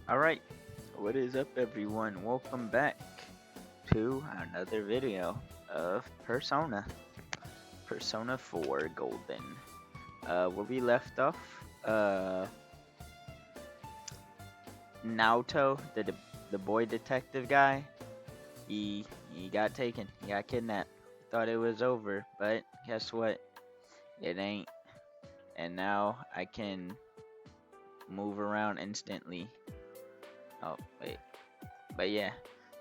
Alright, what is up everyone? Welcome back to another video of Persona 4 Golden. Where we left off, Naoto, the boy detective guy, he got taken, he got kidnapped. Thought it was over, but guess what? It ain't. And now I can move around instantly. Oh, wait. But yeah,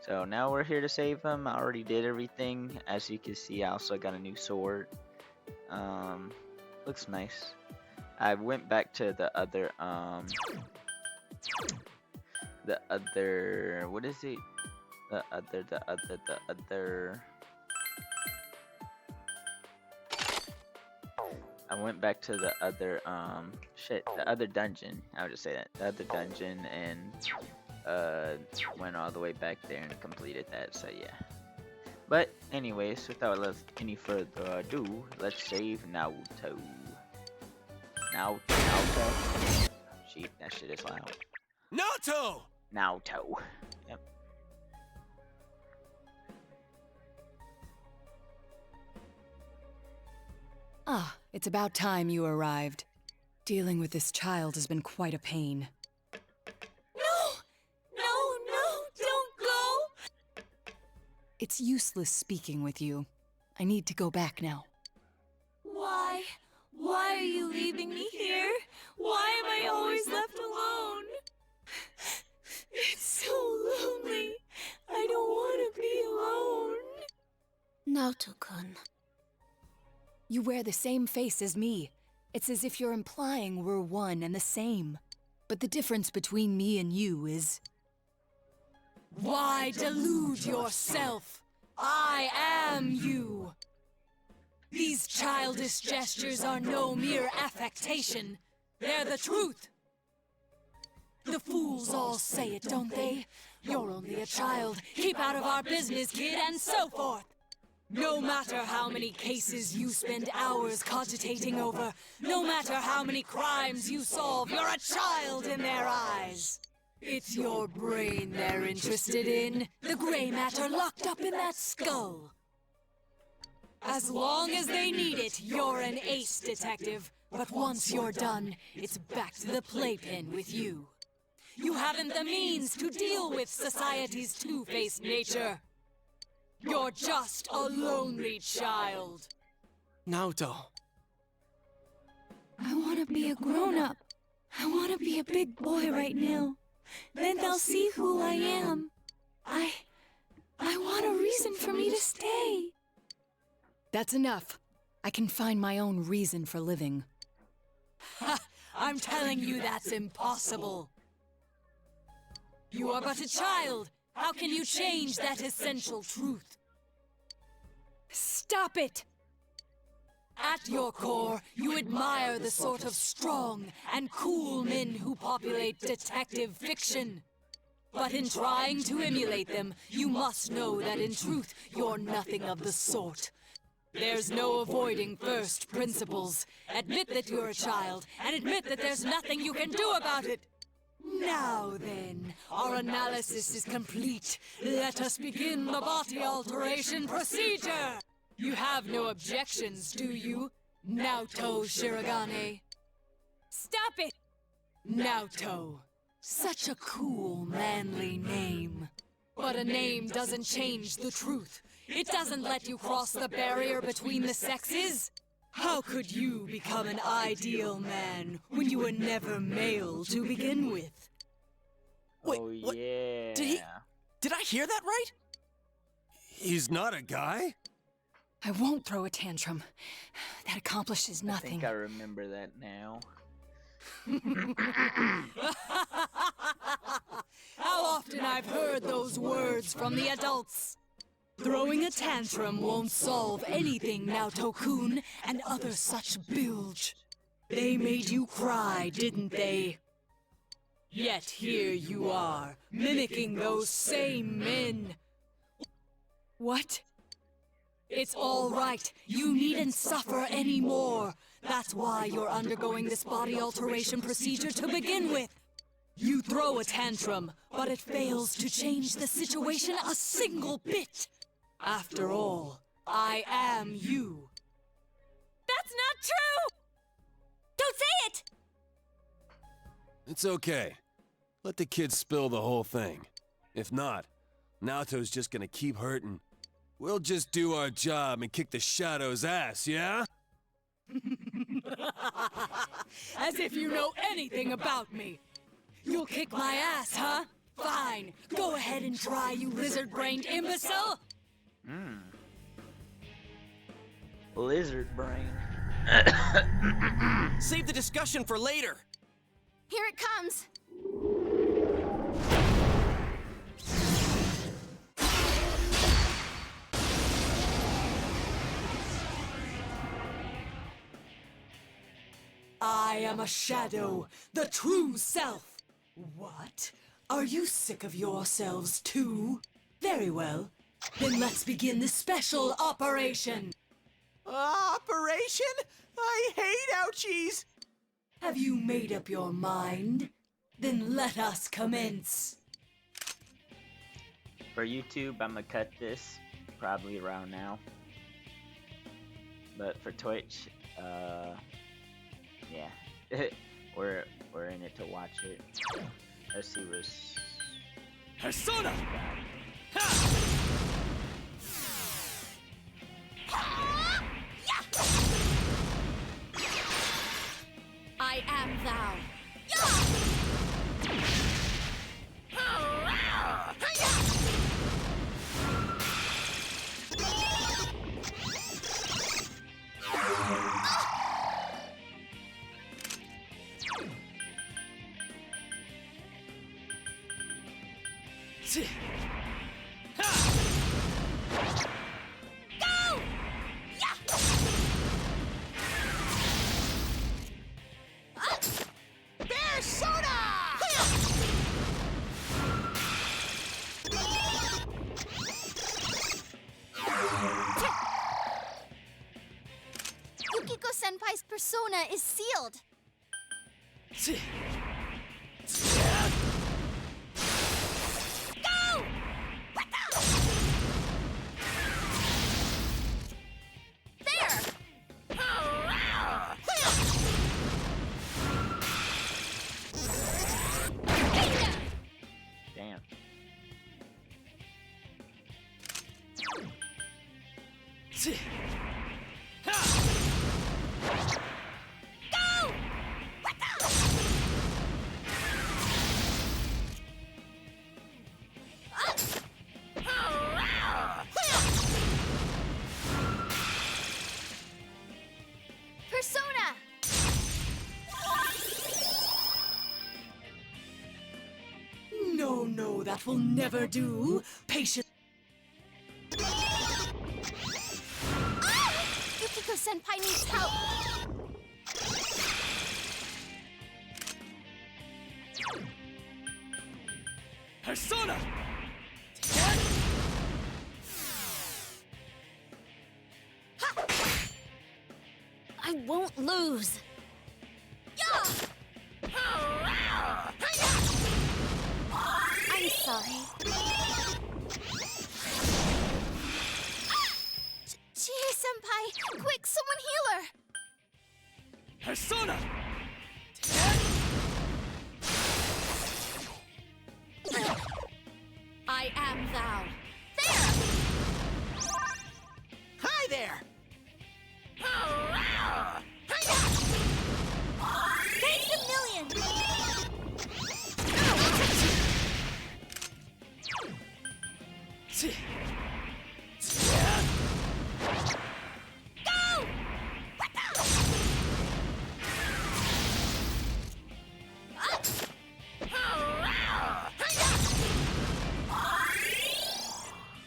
so now we're here to save him. I already did everything. As you can see, I also got a new sword. Looks nice. I went back to the other, what is it? The other. I went back to the other, the other dungeon. I would just say that. The other dungeon and went all the way back there and completed that, so yeah. But anyways, without any further ado, let's save Naoto. Naoto. Sheep, that shit is loud. Naoto! Naoto. Yep. Ah, it's about time you arrived. Dealing with this child has been quite a pain. Don't go! It's useless speaking with you. I need to go back now. Why? Why are you leaving me here? Why am I always left alone? It's so lonely. I don't want to be alone. Naoto-kun. You wear the same face as me. It's as if you're implying we're one and the same. But the difference between me and you is... Why delude yourself? I am you. These childish gestures are no mere affectation. They're the truth. The fools all say it, don't they? You're only a child. Keep out of our business, kid, and so forth. No matter how many cases you spend hours cogitating over, no matter how many crimes you solve, you're a child in their eyes. It's your brain they're interested in, the gray matter locked up in that skull. As long as they need it, you're an ace detective. But once you're done, it's back to the playpen with you. You haven't the means to deal with society's two-faced nature. You're just a lonely child. Naoto. I want to be a grown-up. I want to be a big boy right now. Then they'll see who I am. I want a reason for me to stay. That's enough. I can find my own reason for living. Ha! I'm telling you that's impossible. You are but a child. How can you change that essential truth? Stop it! At your core, you admire the sort of strong and cool men who populate detective fiction. But in trying to emulate them, you must know that in truth, you're nothing of the sort. There's no avoiding first principles. Admit that you're a child, and admit that there's nothing you can do about it. Now then, our analysis is complete. Let us begin the body alteration procedure! You have no objections, do you, Naoto Shirogane? Stop it! Naoto. Such a cool, manly name. But a name doesn't change the truth. It doesn't let you cross the barrier between the sexes. How could you become an ideal man when you were never male to begin with? Wait, Oh what? yeah. Did I hear that right? He's not a guy? I won't throw a tantrum. That accomplishes I nothing. think I remember that now. How often I've heard those words from the adults. Throwing a tantrum won't solve anything, Naoto-kun, and other such bilge. They made you cry, didn't they? Yet here you are, mimicking those same men. What? It's all right. You needn't suffer anymore. That's why you're undergoing this body alteration procedure to begin with. You throw a tantrum, but it fails to change the situation a single bit. After all, I am you. That's not true! Don't say it! It's okay. Let the kid spill the whole thing. If not, Naoto's just gonna keep hurting. We'll just do our job and kick the Shadow's ass, yeah? As if you know anything about me. You'll kick my ass, huh? Fine. Go ahead and try, you lizard-brained imbecile. Lizard brain. Save the discussion for later. Here it comes. I am a shadow, the true self. What? Are you sick of yourselves too? Very well. Then let's begin the special operation. Operation? I hate ouchies! Have you made up your mind? Then let us commence. For YouTube, I'm gonna cut this probably around now. But for Twitch, yeah, we're in it to watch it. Let's see what's. Persona! I am thou. Go! Bear soda! Yukiko-senpai's persona is sealed. Go! There! Damn. Go! Persona! No, that will never do. Patience. Yukiko-senpai needs help. Persona! I won't lose. I'm sorry. Chie-senpai, quick, someone heal her. Persona! I am thou. There! Hi there! Thanks a million!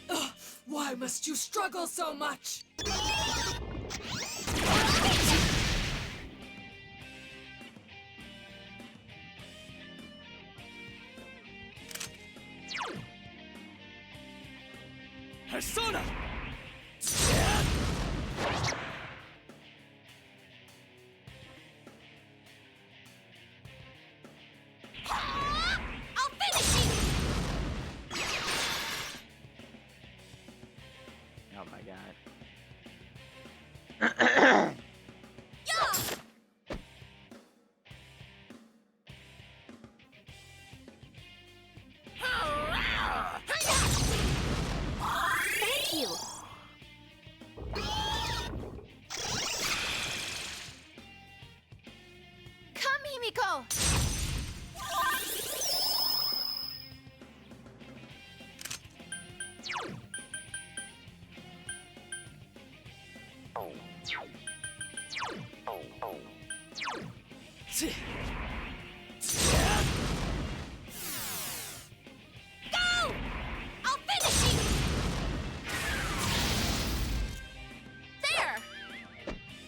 Go! Why must you struggle so much? Persona! Ah! Himiko! Go! I'll finish you! There!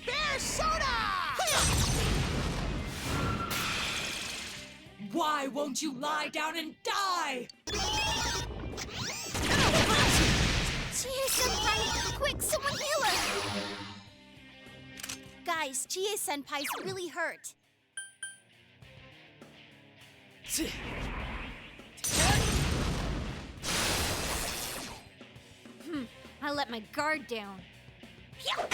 There's Soda! Why won't you lie down and die? Chie-senpai, quick, someone heal her! Guys, Chie-senpai's really hurt. I let my guard down. Yeah!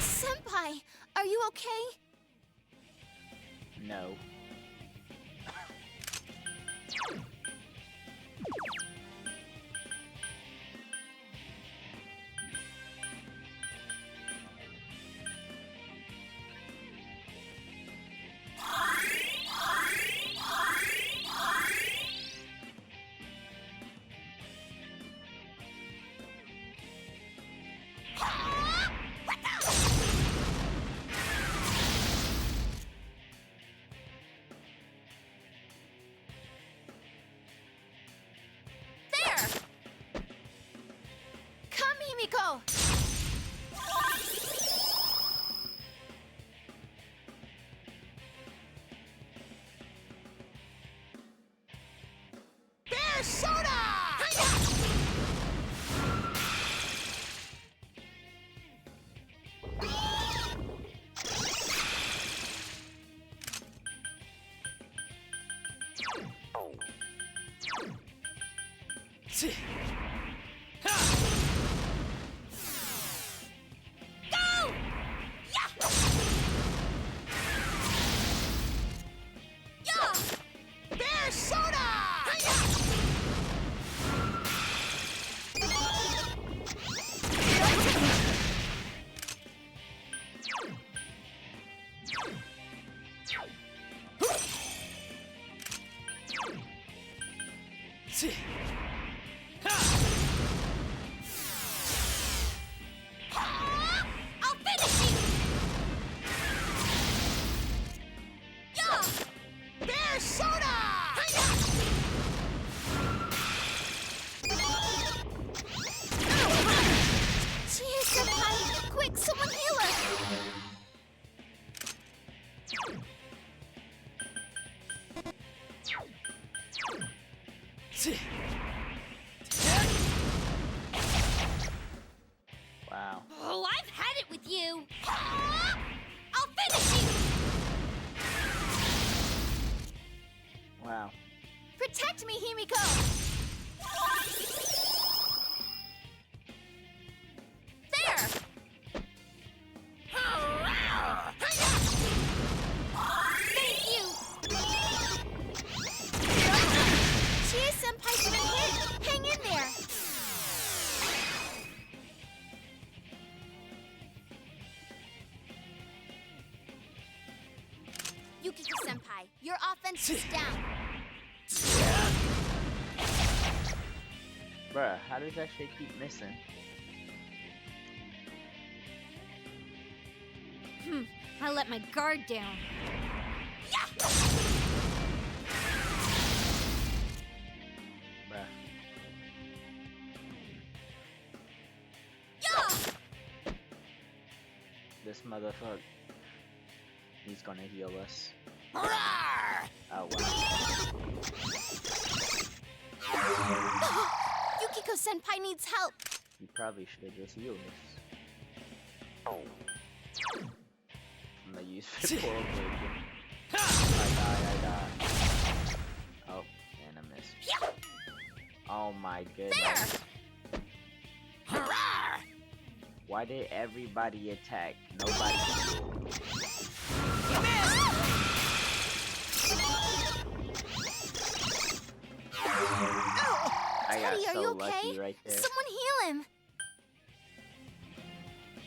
Senpai, are you okay? No. There! Come, Himiko! There's Soda! Go! Yeah! Yeah! There's Soda! I'll finish you! Yeah! There's Soda! Chie-senpai, quick, someone heal her! Wow. Oh, I've had it with you! I'll finish you! Wow. Protect me, Himiko! There! Thank you! Chie-senpai's been hit! Hang in there! Yukiko-senpai, your offense is down. Bruh, how does that shit keep missing? I let my guard down. Bruh. This motherfucker. He's gonna heal us. Hurrah! Oh wow. Yukiko-senpai needs help. He probably should have just healed us. I'm gonna use Pitbull Awaken. I die. Oh, and I missed. Oh my goodness. Hurrah! Why did everybody attack? Nobody. I got Teddy, are so you lucky okay? right there. Someone heal him.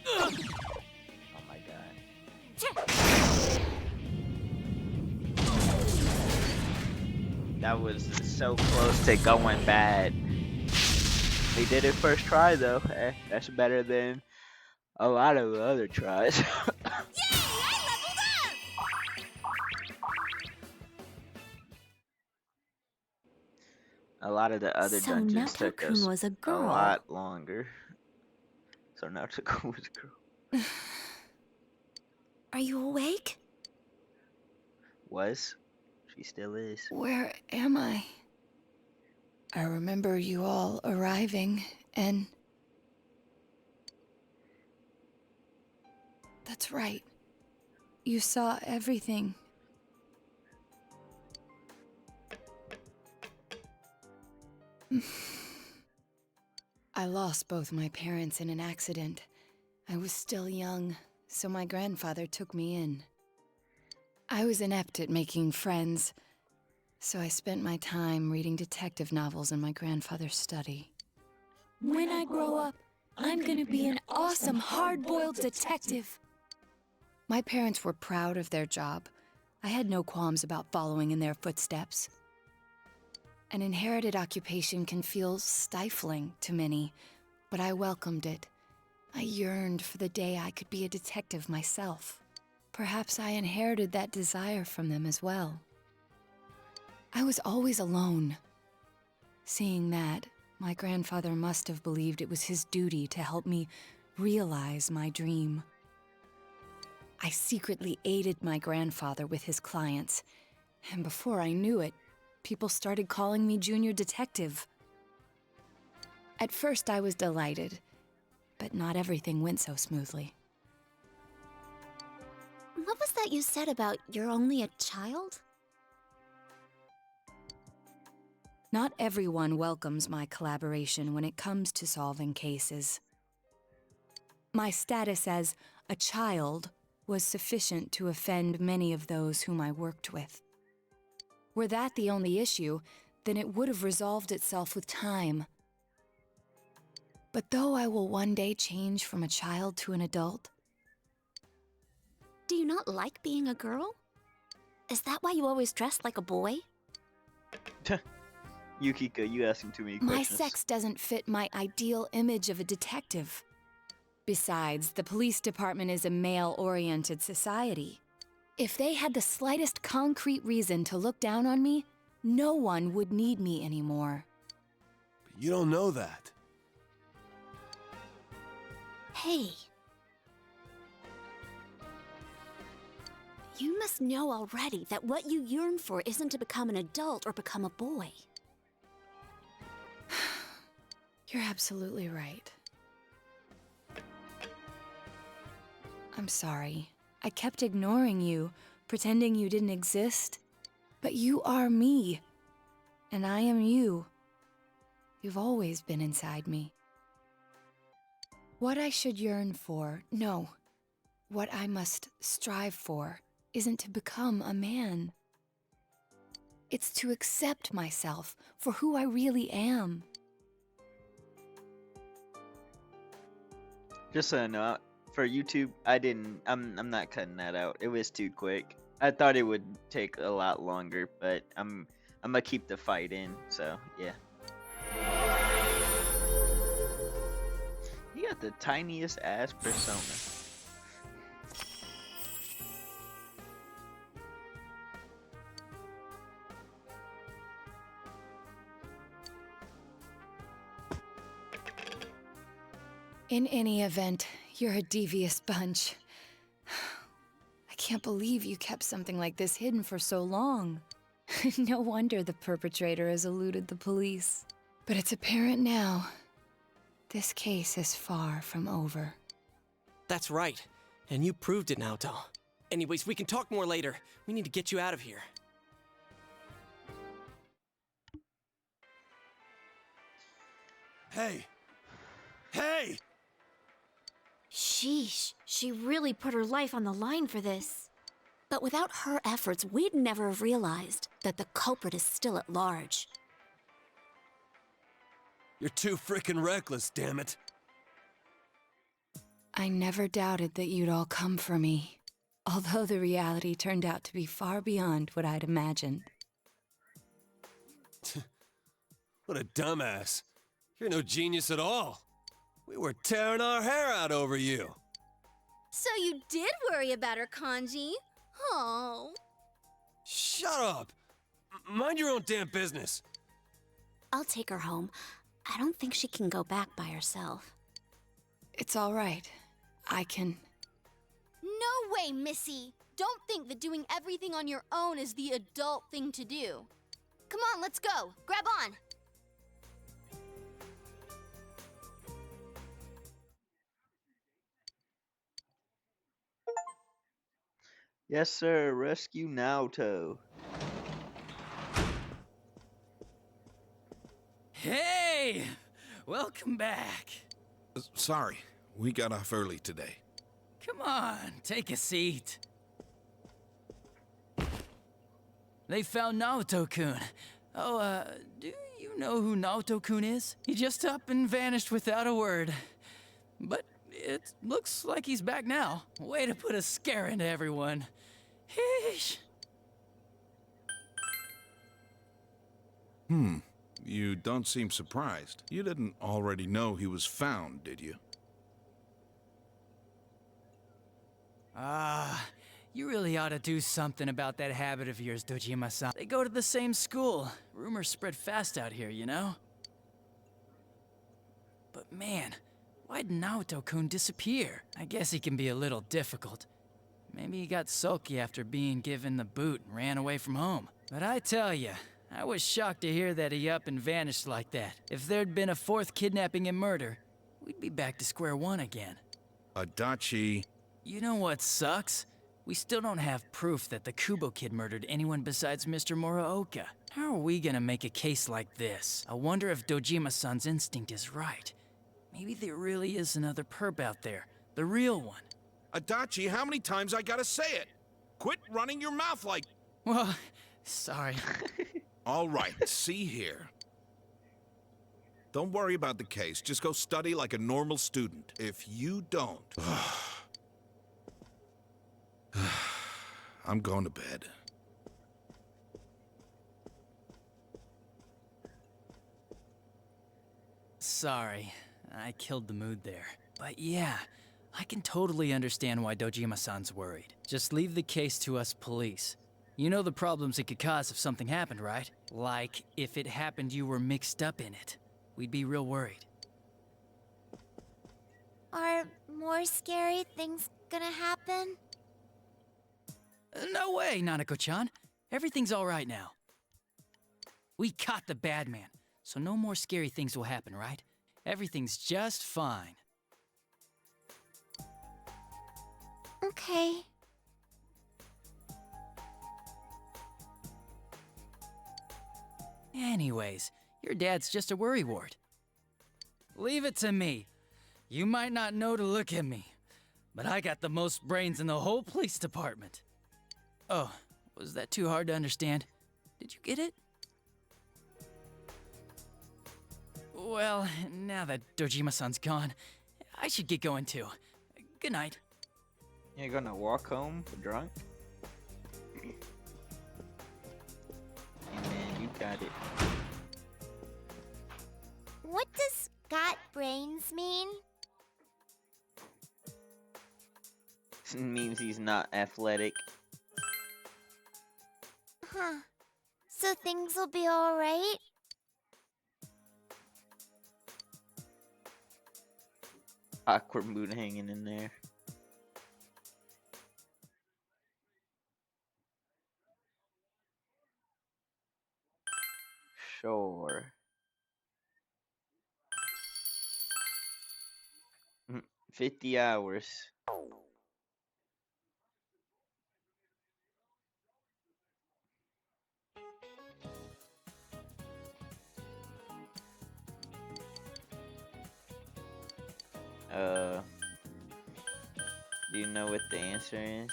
Oh my god. That was so close to going bad. We did it first try though. That's better than a lot of other tries. Yay! I leveled up! A lot of the other So dungeons took Naoto-kun us was a a girl. lot longer. So Naoto-kun was a girl. Are you awake? Was? She still is. Where am I? I remember you all arriving, and... That's right. You saw everything. I lost both my parents in an accident. I was still young, so my grandfather took me in. I was inept at making friends, so I spent my time reading detective novels in my grandfather's study. When I grow up, I'm gonna be an awesome hard-boiled detective. My parents were proud of their job. I had no qualms about following in their footsteps. An inherited occupation can feel stifling to many, but I welcomed it. I yearned for the day I could be a detective myself. Perhaps I inherited that desire from them as well. I was always alone. Seeing that, my grandfather must have believed it was his duty to help me realize my dream. I secretly aided my grandfather with his clients, and before I knew it, people started calling me Junior Detective. At first I was delighted, but not everything went so smoothly. What was that you said about you're only a child? Not everyone welcomes my collaboration when it comes to solving cases. My status as a child was sufficient to offend many of those whom I worked with. Were that the only issue, then it would have resolved itself with time. But though I will one day change from a child to an adult, Do you not like being a girl? Is that why you always dress like a boy? Yukika, you asking too many my questions. sex doesn't fit my ideal image of a detective. Besides, the police department is a male-oriented society. If they had the slightest concrete reason to look down on me, no one would need me anymore. But you don't know that. Hey. You must know already that what you yearn for isn't to become an adult or become a boy. You're absolutely right. I'm sorry. I kept ignoring you, pretending you didn't exist. But you are me, and I am you. You've always been inside me. What I should yearn for, no, what I must strive for, isn't to become a man. It's to accept myself for who I really am. Just so you know, for YouTube, I'm not cutting that out. It was too quick. I thought it would take a lot longer, but I'm gonna keep the fight in. So yeah. You got the tiniest ass persona. In any event, you're a devious bunch. I can't believe you kept something like this hidden for so long. No wonder the perpetrator has eluded the police. But it's apparent now. This case is far from over. That's right. And you proved it, Naoto. Anyways, we can talk more later. We need to get you out of here. Hey! Hey! Sheesh, she really put her life on the line for this. But without her efforts, we'd never have realized that the culprit is still at large. You're too frickin' reckless, damn it. I never doubted that you'd all come for me, although the reality turned out to be far beyond what I'd imagined. What a dumbass. You're no genius at all. We were tearing our hair out over you. So you did worry about her, Kanji? Oh. Shut up. Mind your own damn business. I'll take her home. I don't think she can go back by herself. It's all right. I can... No way, Missy! Don't think that doing everything on your own is the adult thing to do. Come on, let's go. Grab on. Yes, sir. Rescue Naoto. Hey! Welcome back. Sorry, we got off early today. Come on, take a seat. They found Naoto-kun. Oh, do you know who Naoto-kun is? He just up and vanished without a word. But it looks like he's back now. Way to put a scare into everyone. Heesh. You don't seem surprised. You didn't already know he was found, did you? You really ought to do something about that habit of yours, Dojima-san. They go to the same school. Rumors spread fast out here, you know? But man, why'd Naoto-kun disappear? I guess he can be a little difficult. Maybe he got sulky after being given the boot and ran away from home. But I tell ya, I was shocked to hear that he up and vanished like that. If there'd been a fourth kidnapping and murder, we'd be back to square one again. Adachi. You know what sucks? We still don't have proof that the Kubo kid murdered anyone besides Mr. Muraoka. How are we gonna make a case like this? I wonder if Dojima-san's instinct is right. Maybe there really is another perp out there. The real one. Adachi, how many times I gotta say it? Quit running your mouth like... Well, sorry. All right, see here. Don't worry about the case. Just go study like a normal student. If you don't... I'm going to bed. Sorry, I killed the mood there. But yeah, I can totally understand why Dojima-san's worried. Just leave the case to us police. You know the problems it could cause if something happened, right? Like, if it happened you were mixed up in it. We'd be real worried. Are more scary things gonna happen? No way, Nanako-chan. Everything's all right now. We caught the bad man, so no more scary things will happen, right? Everything's just fine. Okay. Anyways, your dad's just a worrywart. Leave it to me. You might not know to look at me, but I got the most brains in the whole police department. Oh, was that too hard to understand? Did you get it? Well, now that Dojima-san's gone, I should get going too. Good night. You're gonna walk home drunk? Hey man, you got it. What does got brains mean? It means he's not athletic. Huh. So things will be alright? Awkward mood hanging in there. Sure. 50 hours. Do you know what the answer is?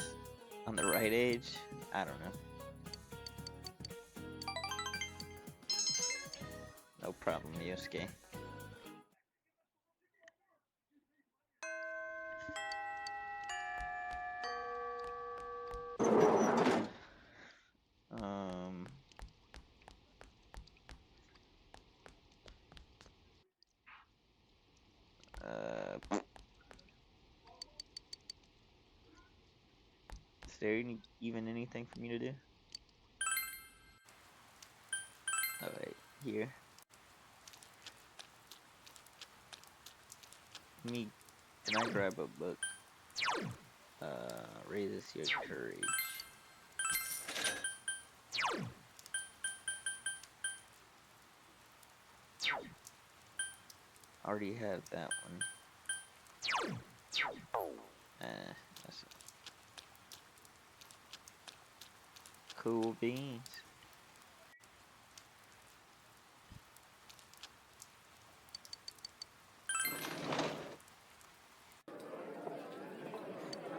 On the right age? I don't know. No problem, Yosuke. Um. Is there even anything for me to do? Oh wait, here. Can I grab a book? Raises your courage. Already have that one. That's cool beans.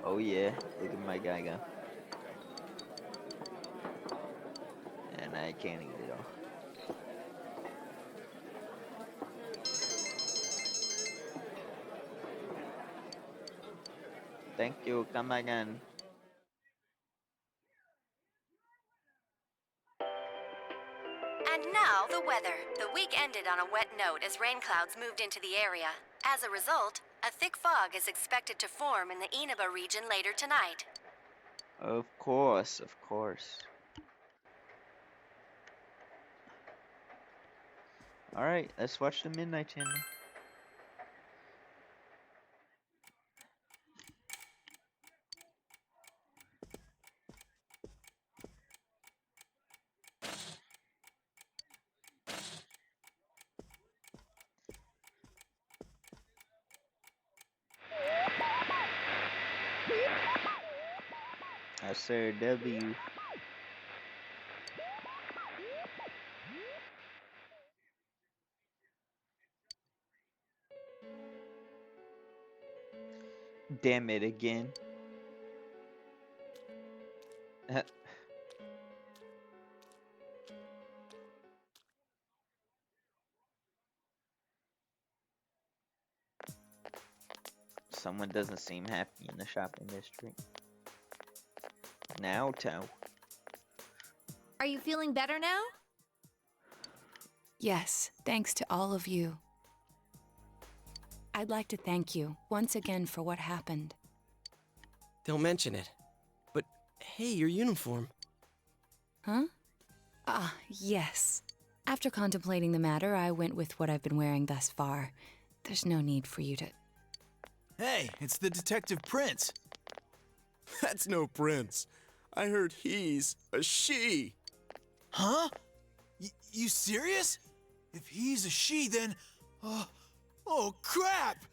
Oh yeah, look at my guy go. And I can't eat it all. Thank you, come again. And now, the weather. The week ended on a wet note as rain clouds moved into the area. As a result, a thick fog is expected to form in the Inaba region later tonight. Of course, of course. Alright, let's watch the Midnight Channel. I Sir W. Damn it again. Someone doesn't seem happy in the shopping district. Naoto. Are you feeling better now? Yes, thanks to all of you. I'd like to thank you once again for what happened. Don't mention it. But hey, your uniform. Huh? Ah, yes. After contemplating the matter, I went with what I've been wearing thus far. There's no need for you to... Hey, it's the Detective Prince. That's no prince. I heard he's a she. Huh? You serious? If he's a she, then... oh, crap!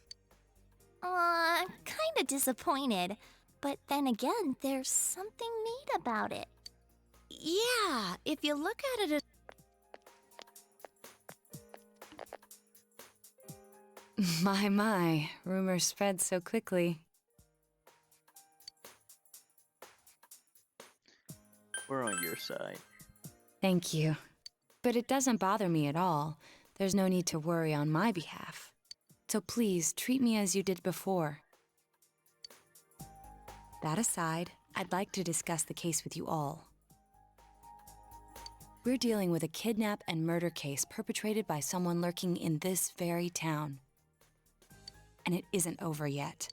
Kinda disappointed. But then again, there's something neat about it. Yeah, if you look at it... My, rumors spread so quickly. We're on your side. Thank you. But it doesn't bother me at all. There's no need to worry on my behalf. So please, treat me as you did before. That aside, I'd like to discuss the case with you all. We're dealing with a kidnap and murder case perpetrated by someone lurking in this very town. And it isn't over yet.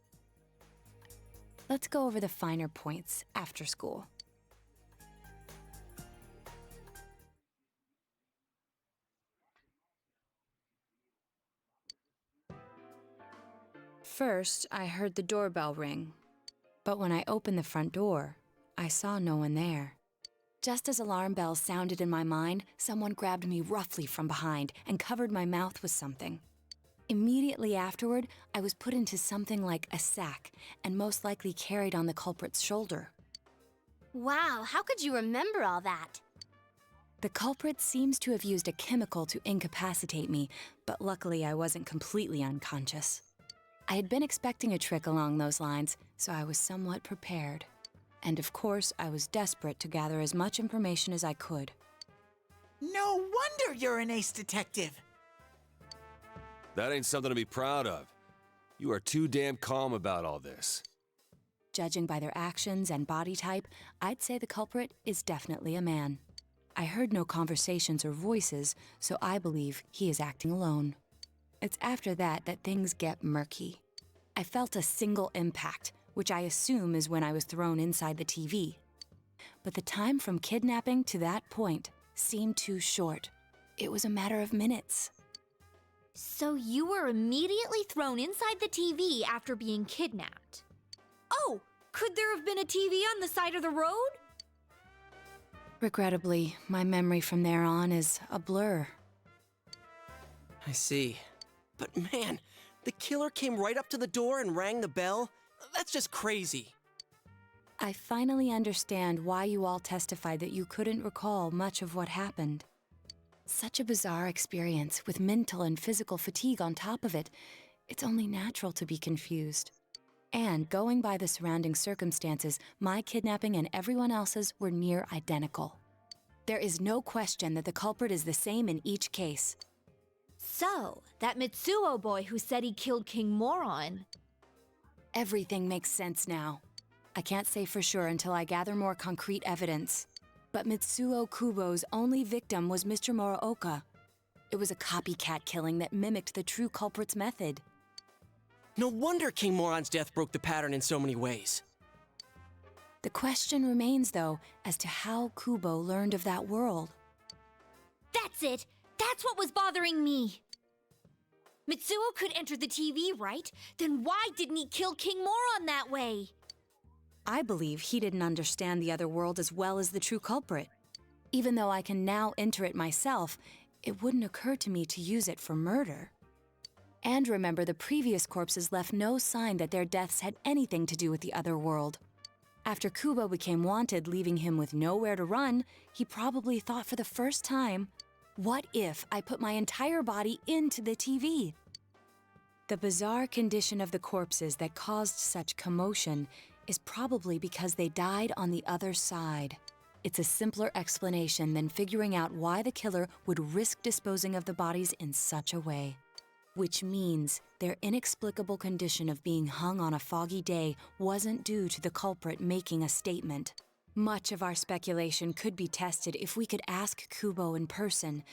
Let's go over the finer points after school. First, I heard the doorbell ring. But when I opened the front door, I saw no one there. Just as alarm bells sounded in my mind, someone grabbed me roughly from behind and covered my mouth with something. Immediately afterward, I was put into something like a sack and most likely carried on the culprit's shoulder. Wow, how could you remember all that? The culprit seems to have used a chemical to incapacitate me, but luckily I wasn't completely unconscious. I had been expecting a trick along those lines, so I was somewhat prepared. And of course, I was desperate to gather as much information as I could. No wonder you're an ace detective! That ain't something to be proud of. You are too damn calm about all this. Judging by their actions and body type, I'd say the culprit is definitely a man. I heard no conversations or voices, so I believe he is acting alone. It's after that that things get murky. I felt a single impact, which I assume is when I was thrown inside the TV. But the time from kidnapping to that point seemed too short. It was a matter of minutes. So you were immediately thrown inside the TV after being kidnapped. Oh, could there have been a TV on the side of the road? Regrettably, my memory from there on is a blur. I see. But man, the killer came right up to the door and rang the bell? That's just crazy. I finally understand why you all testified that you couldn't recall much of what happened. Such a bizarre experience, with mental and physical fatigue on top of it. It's only natural to be confused. And going by the surrounding circumstances, my kidnapping and everyone else's were near identical. There is no question that the culprit is the same in each case. So, that Mitsuo boy who said he killed King Moron. Everything makes sense now. I can't say for sure until I gather more concrete evidence. But Mitsuo Kubo's only victim was Mr. Muraoka. It was a copycat killing that mimicked the true culprit's method. No wonder King Moron's death broke the pattern in so many ways. The question remains, though, as to how Kubo learned of that world. That's it! That's what was bothering me! Mitsuo could enter the TV, right? Then why didn't he kill King Moron that way? I believe he didn't understand the other world as well as the true culprit. Even though I can now enter it myself, it wouldn't occur to me to use it for murder. And remember, the previous corpses left no sign that their deaths had anything to do with the other world. After Kubo became wanted, leaving him with nowhere to run, he probably thought for the first time, what if I put my entire body into the TV? The bizarre condition of the corpses that caused such commotion is probably because they died on the other side. It's a simpler explanation than figuring out why the killer would risk disposing of the bodies in such a way. Which means their inexplicable condition of being hung on a foggy day wasn't due to the culprit making a statement. Much of our speculation could be tested if we could ask Kubo in person.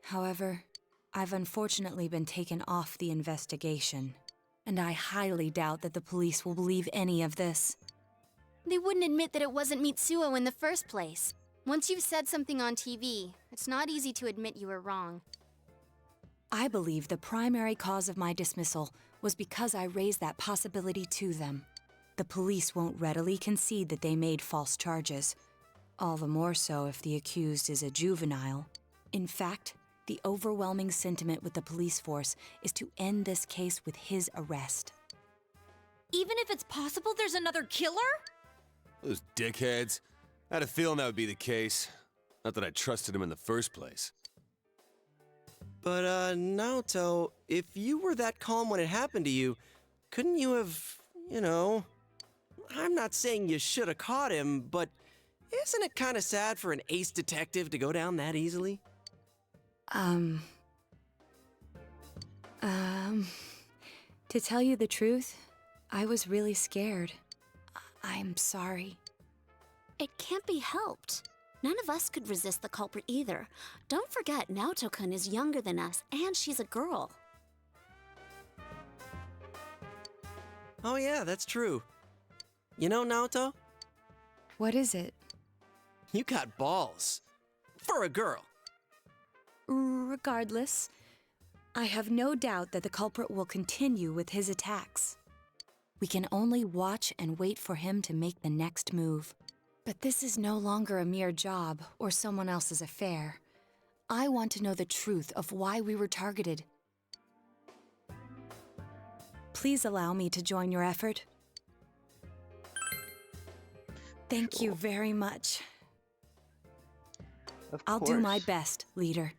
However, I've unfortunately been taken off the investigation. And I highly doubt that the police will believe any of this. They wouldn't admit that it wasn't Mitsuo in the first place. Once you've said something on TV, it's not easy to admit you were wrong. I believe the primary cause of my dismissal was because I raised that possibility to them. The police won't readily concede that they made false charges. All the more so if the accused is a juvenile. In fact, the overwhelming sentiment with the police force is to end this case with his arrest. Even if it's possible there's another killer? Those dickheads. I had a feeling that would be the case. Not that I trusted him in the first place. But, Naoto, if you were that calm when it happened to you, couldn't you have, I'm not saying you should have caught him, but isn't it kind of sad for an ace detective to go down that easily? To tell you the truth, I was really scared. I'm sorry. It can't be helped. None of us could resist the culprit either. Don't forget, Naoto-kun is younger than us, and she's a girl. Oh yeah, that's true. You know, Naoto? What is it? You got balls. For a girl. Regardless, I have no doubt that the culprit will continue with his attacks. We can only watch and wait for him to make the next move. But this is no longer a mere job or someone else's affair. I want to know the truth of why we were targeted. please allow me to join your effort? Thank you very much. Of I'll course. do my best, leader.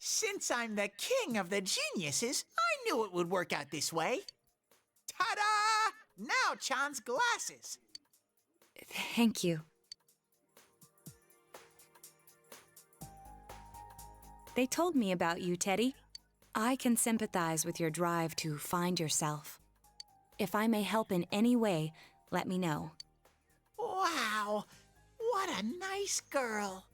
Since I'm the king of the geniuses, I knew it would work out this way. Ta-da! Now Chan's glasses. Thank you. They told me about you, Teddy. I can sympathize with your drive to find yourself. If I may help in any way, let me know. Wow, what a nice girl.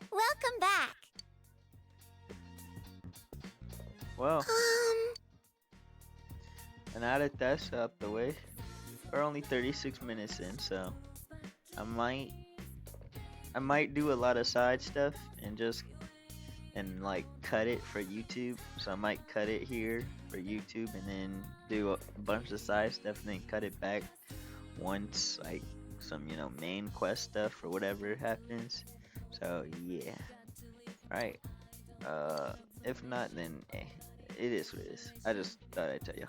Welcome back. Well, and now that that's out the way, we're only 36 minutes in, so I might do a lot of side stuff and like cut it for YouTube. So I might cut it here for YouTube and then do a bunch of side stuff and then cut it back once like some main quest stuff or whatever happens. So yeah, right. If not, then it is what it is. I just thought I'd tell you.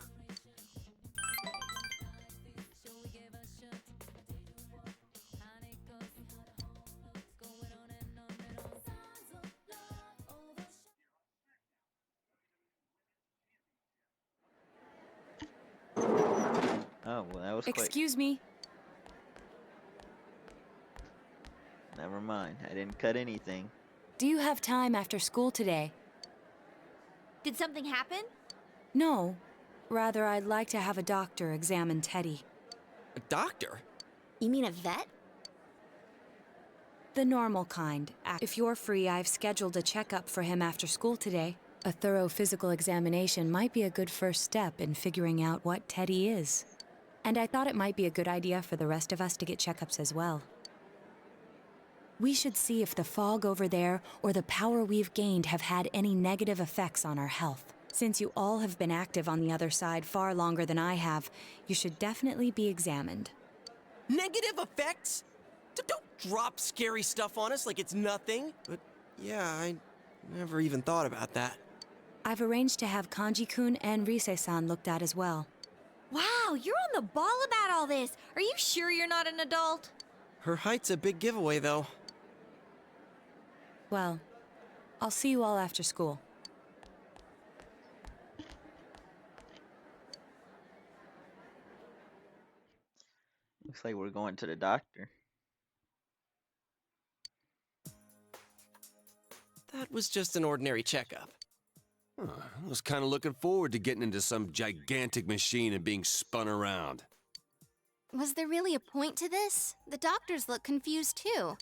Oh, well, that was quick. Excuse me. Never mind. I didn't cut anything. Do you have time after school today? Did something happen? No. Rather, I'd like to have a doctor examine Teddy. A doctor? You mean a vet? The normal kind. If you're free, I've scheduled a checkup for him after school today. A thorough physical examination might be a good first step in figuring out what Teddy is. And I thought it might be a good idea for the rest of us to get checkups as well. We should see if the fog over there or the power we've gained have had any negative effects on our health. Since you all have been active on the other side far longer than I have, you should definitely be examined. Negative effects? Don't drop scary stuff on us like it's nothing. But yeah, I never even thought about that. I've arranged to have Kanji-kun and Rise-san looked at as well. Wow, you're on the ball about all this. Are you sure you're not an adult? Her height's a big giveaway, though. Well, I'll see you all after school. Looks like we're going to the doctor. That was just an ordinary checkup. I was kind of looking forward to getting into some gigantic machine and being spun around. Was there really a point to this? The doctors look confused too.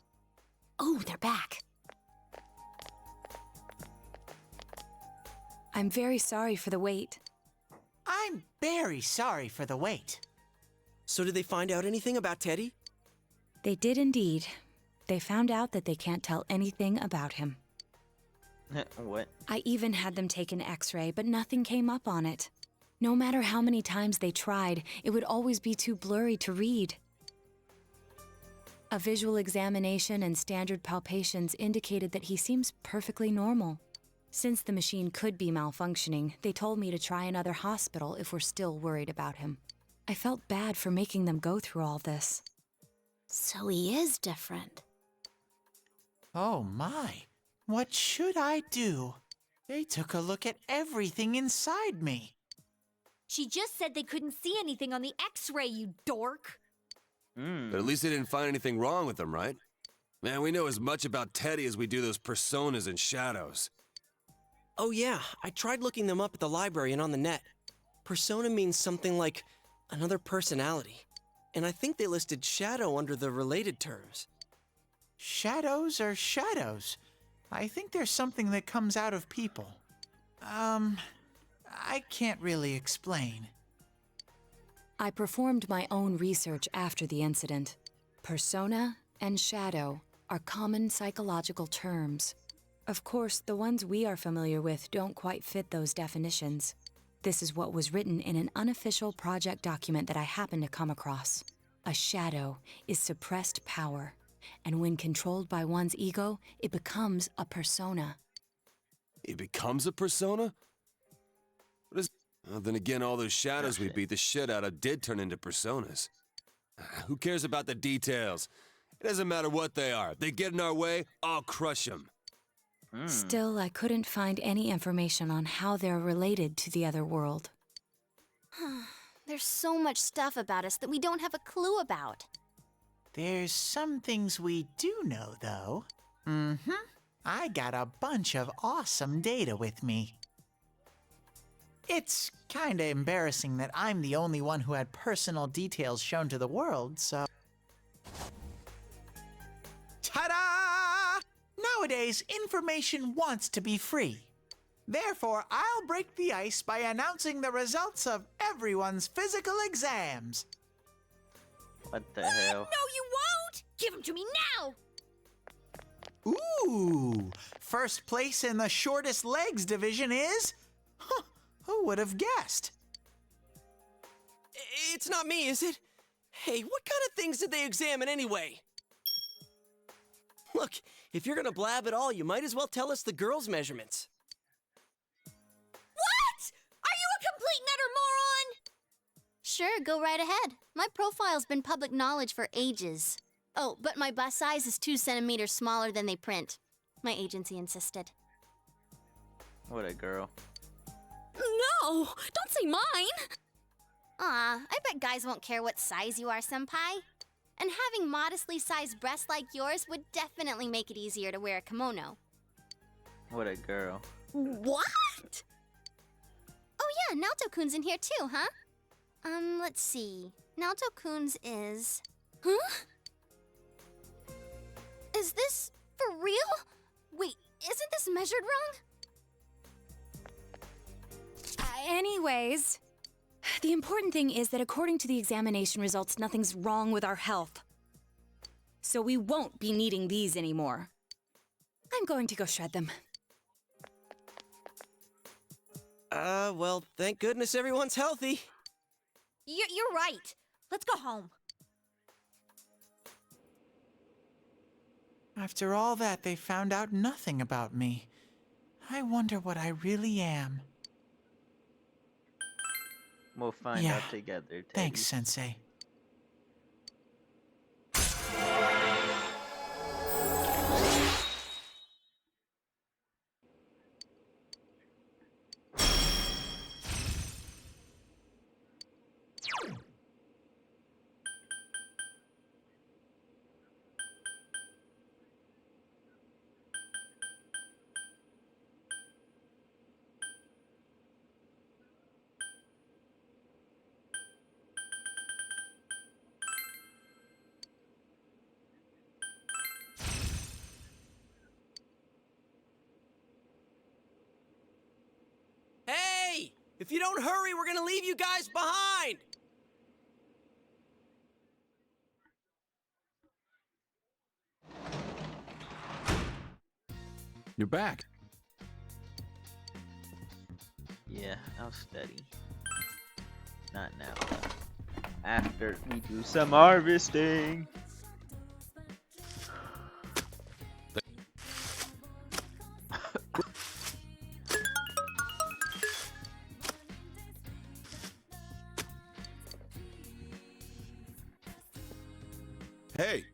Oh, they're back. I'm very sorry for the wait. I'm very sorry for the wait. So did they find out anything about Teddy? They did indeed. They found out that they can't tell anything about him. What? I even had them take an X-ray, but nothing came up on it. No matter how many times they tried, it would always be too blurry to read. A visual examination and standard palpations indicated that he seems perfectly normal. Since the machine could be malfunctioning, they told me to try another hospital if we're still worried about him. I felt bad for making them go through all this. So he is different. Oh my, what should I do? They took a look at everything inside me. She just said they couldn't see anything on the X-ray, you dork. But at least they didn't find anything wrong with him, right? Man, we know as much about Teddy as we do those personas and shadows. Oh yeah, I tried looking them up at the library and on the net. Persona means something like another personality. And I think they listed shadow under the related terms. Shadows are shadows. I think there's something that comes out of people. I can't really explain. I performed my own research after the incident. Persona and shadow are common psychological terms. Of course, the ones we are familiar with don't quite fit those definitions. This is what was written in an unofficial project document that I happened to come across. A shadow is suppressed power, and when controlled by one's ego, it becomes a persona. It becomes a persona? What is... Well, then again, all those shadows we beat the shit out of did turn into personas. Who cares about the details? It doesn't matter what they are. If they get in our way, I'll crush them. Still, I couldn't find any information on how they're related to the other world. There's so much stuff about us that we don't have a clue about. There's some things we do know, though. I got a bunch of awesome data with me. It's kinda embarrassing that I'm the only one who had personal details shown to the world, so... Ta-da! Nowadays, information wants to be free. Therefore, I'll break the ice by announcing the results of everyone's physical exams. What the hell? No, you won't! Give them to me now! Ooh! First place in the shortest legs division is... Huh, who would have guessed? It's not me, is it? Hey, what kind of things did they examine anyway? Look, if you're gonna blab at all, you might as well tell us the girls' measurements. What? Are you a complete and utter moron? Sure, go right ahead. My profile's been public knowledge for ages. Oh, but my bust size is 2 centimeters smaller than they print. My agency insisted. What a girl. No! Don't say mine! Aw, I bet guys won't care what size you are, senpai. And having modestly sized breasts like yours would definitely make it easier to wear a kimono. What a girl. What? Oh yeah, Naoto-kun's in here too, huh? Let's see. Naoto-kun's is... Huh? Is this for real? Wait, isn't this measured wrong? Anyways, the important thing is that according to the examination results, nothing's wrong with our health. So we won't be needing these anymore. I'm going to go shred them. Well, thank goodness everyone's healthy. You're right. Let's go home. After all that, they found out nothing about me. I wonder what I really am. We'll find Yeah, out together, Teddy. Thanks, Sensei. Hey! If you don't hurry, we're gonna leave you guys behind! You're back. Yeah, I'll study. Not now. After we do some harvesting. Hey!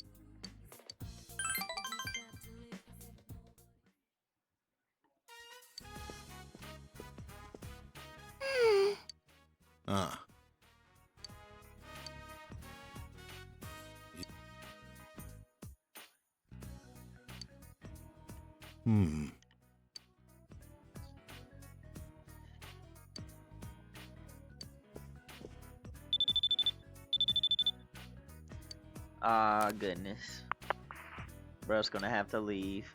Ah. Ah, goodness. Bro's gonna have to leave.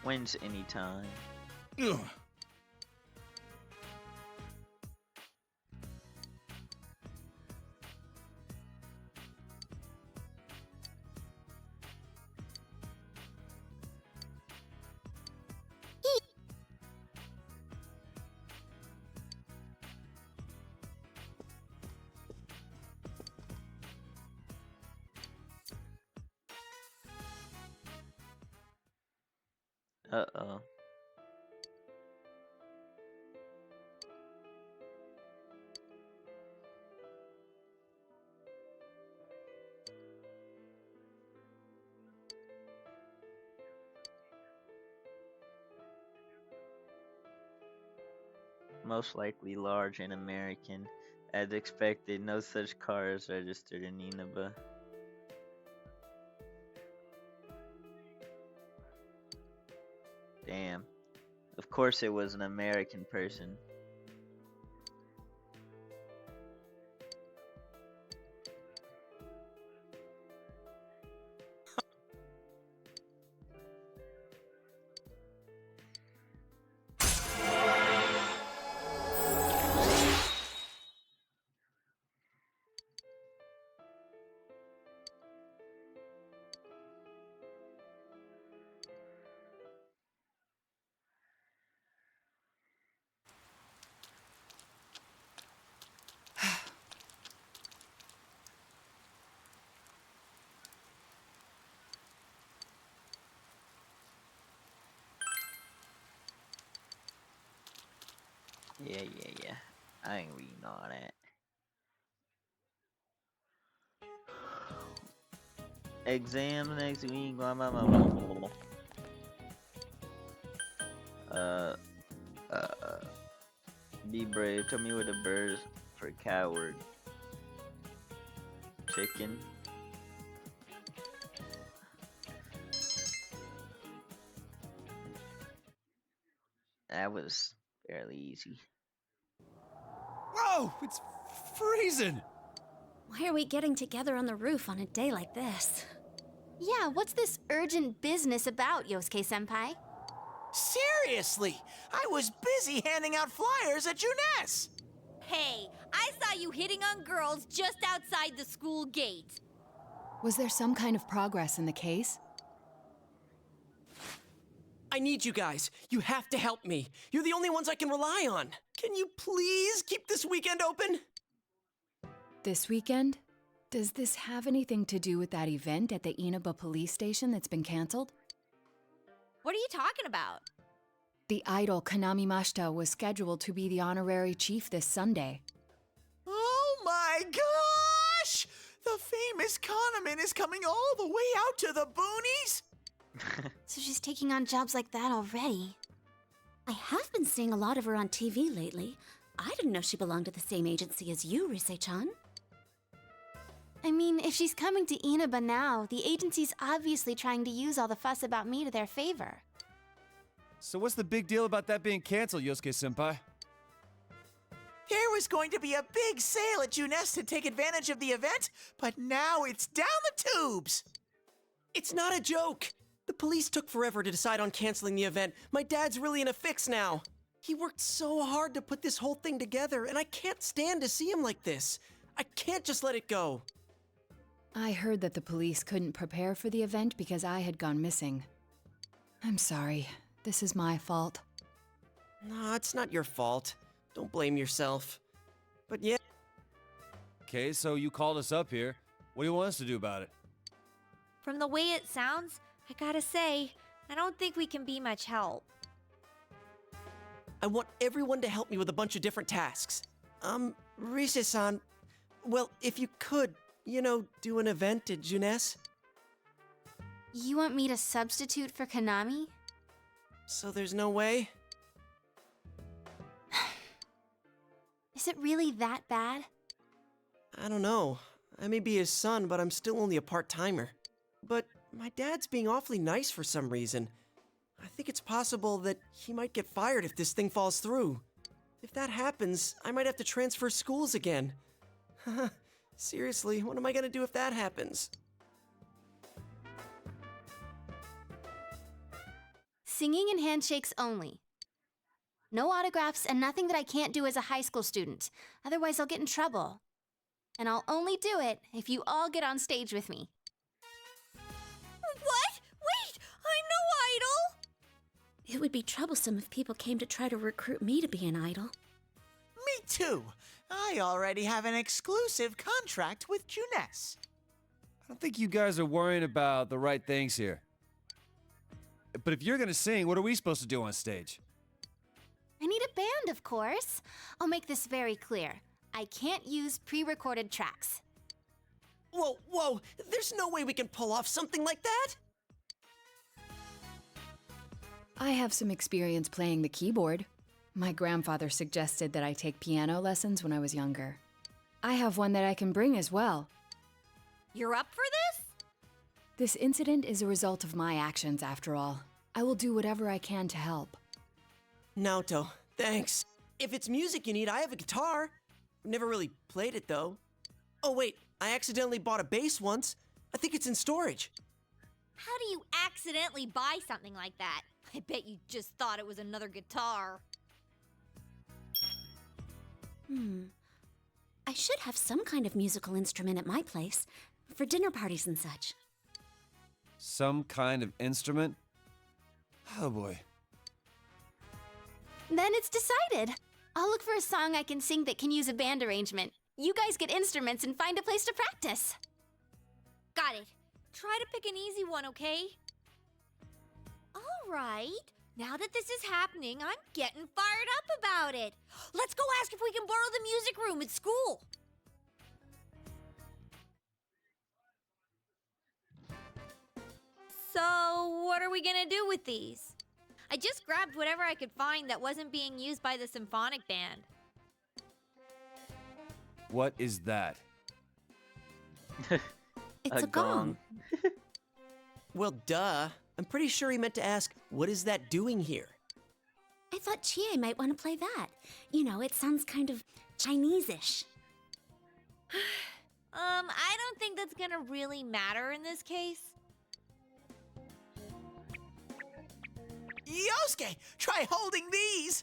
Wins anytime. Ugh. Uh-oh. Most likely large and American. As expected, no such car is registered in Inaba. Damn. Of course it was an American person. Yeah. I ain't reading all that. Exams next week. Blah, blah, blah, blah, blah, blah. Be brave. Tell me what the birds for coward. Chicken. That was fairly easy. Whoa! It's freezing! Why are we getting together on the roof on a day like this? Yeah, what's this urgent business about, Yosuke-senpai? Seriously, I was busy handing out flyers at Juness. Hey, I saw you hitting on girls just outside the school gate. Was there some kind of progress in the case? I need you guys. You have to help me. You're the only ones I can rely on. Can you please keep this weekend open? This weekend? Does this have anything to do with that event at the Inaba police station that's been canceled? What are you talking about? The idol Kanami Mashita was scheduled to be the honorary chief this Sunday. Oh my gosh! The famous Kahneman is coming all the way out to the boonies? So she's taking on jobs like that already. I have been seeing a lot of her on TV lately. I didn't know she belonged to the same agency as you, Rise-chan. I mean, if she's coming to Inaba now, the agency's obviously trying to use all the fuss about me to their favor. So what's the big deal about that being canceled, Yosuke-senpai? There was going to be a big sale at Juness to take advantage of the event, but now it's down the tubes. It's not a joke. The police took forever to decide on canceling the event. My dad's really in a fix now. He worked so hard to put this whole thing together, and I can't stand to see him like this. I can't just let it go. I heard that the police couldn't prepare for the event because I had gone missing. I'm sorry. This is my fault. No, it's not your fault. Don't blame yourself. But yeah. Okay, so you called us up here. What do you want us to do about it? From the way it sounds, I gotta say, I don't think we can be much help. I want everyone to help me with a bunch of different tasks. Rise-san, well, if you could, do an event at Juness? You want me to substitute for Kanami? So there's no way? Is it really that bad? I don't know. I may be his son, but I'm still only a part-timer. But my dad's being awfully nice for some reason. I think it's possible that he might get fired if this thing falls through. If that happens, I might have to transfer schools again. Seriously, what am I gonna do if that happens? Singing and handshakes only. No autographs and nothing that I can't do as a high school student. Otherwise, I'll get in trouble. And I'll only do it if you all get on stage with me. What? Wait! I'm no idol! It would be troublesome if people came to try to recruit me to be an idol. Me too. I already have an exclusive contract with Juness. I don't think you guys are worrying about the right things here. But if you're gonna sing, what are we supposed to do on stage? I need a band, of course. I'll make this very clear. I can't use pre-recorded tracks. Whoa, whoa, there's no way we can pull off something like that! I have some experience playing the keyboard. My grandfather suggested that I take piano lessons when I was younger. I have one that I can bring as well. You're up for this? This incident is a result of my actions, after all. I will do whatever I can to help. Naoto, thanks. If it's music you need, I have a guitar. Never really played it, though. Oh, wait, I accidentally bought a bass once. I think it's in storage. How do you accidentally buy something like that? I bet you just thought it was another guitar. I should have some kind of musical instrument at my place, for dinner parties and such. Some kind of instrument? Oh boy. Then it's decided. I'll look for a song I can sing that can use a band arrangement. You guys get instruments and find a place to practice. Got it. Try to pick an easy one, okay? All right. Now that this is happening, I'm getting fired up about it. Let's go ask if we can borrow the music room at school. So, what are we gonna do with these? I just grabbed whatever I could find that wasn't being used by the symphonic band. What is that? It's a gong. Well, duh. I'm pretty sure he meant to ask, what is that doing here? I thought Chie might want to play that. You know, it sounds kind of Chinese-ish. I don't think that's gonna really matter in this case. Yosuke, try holding these!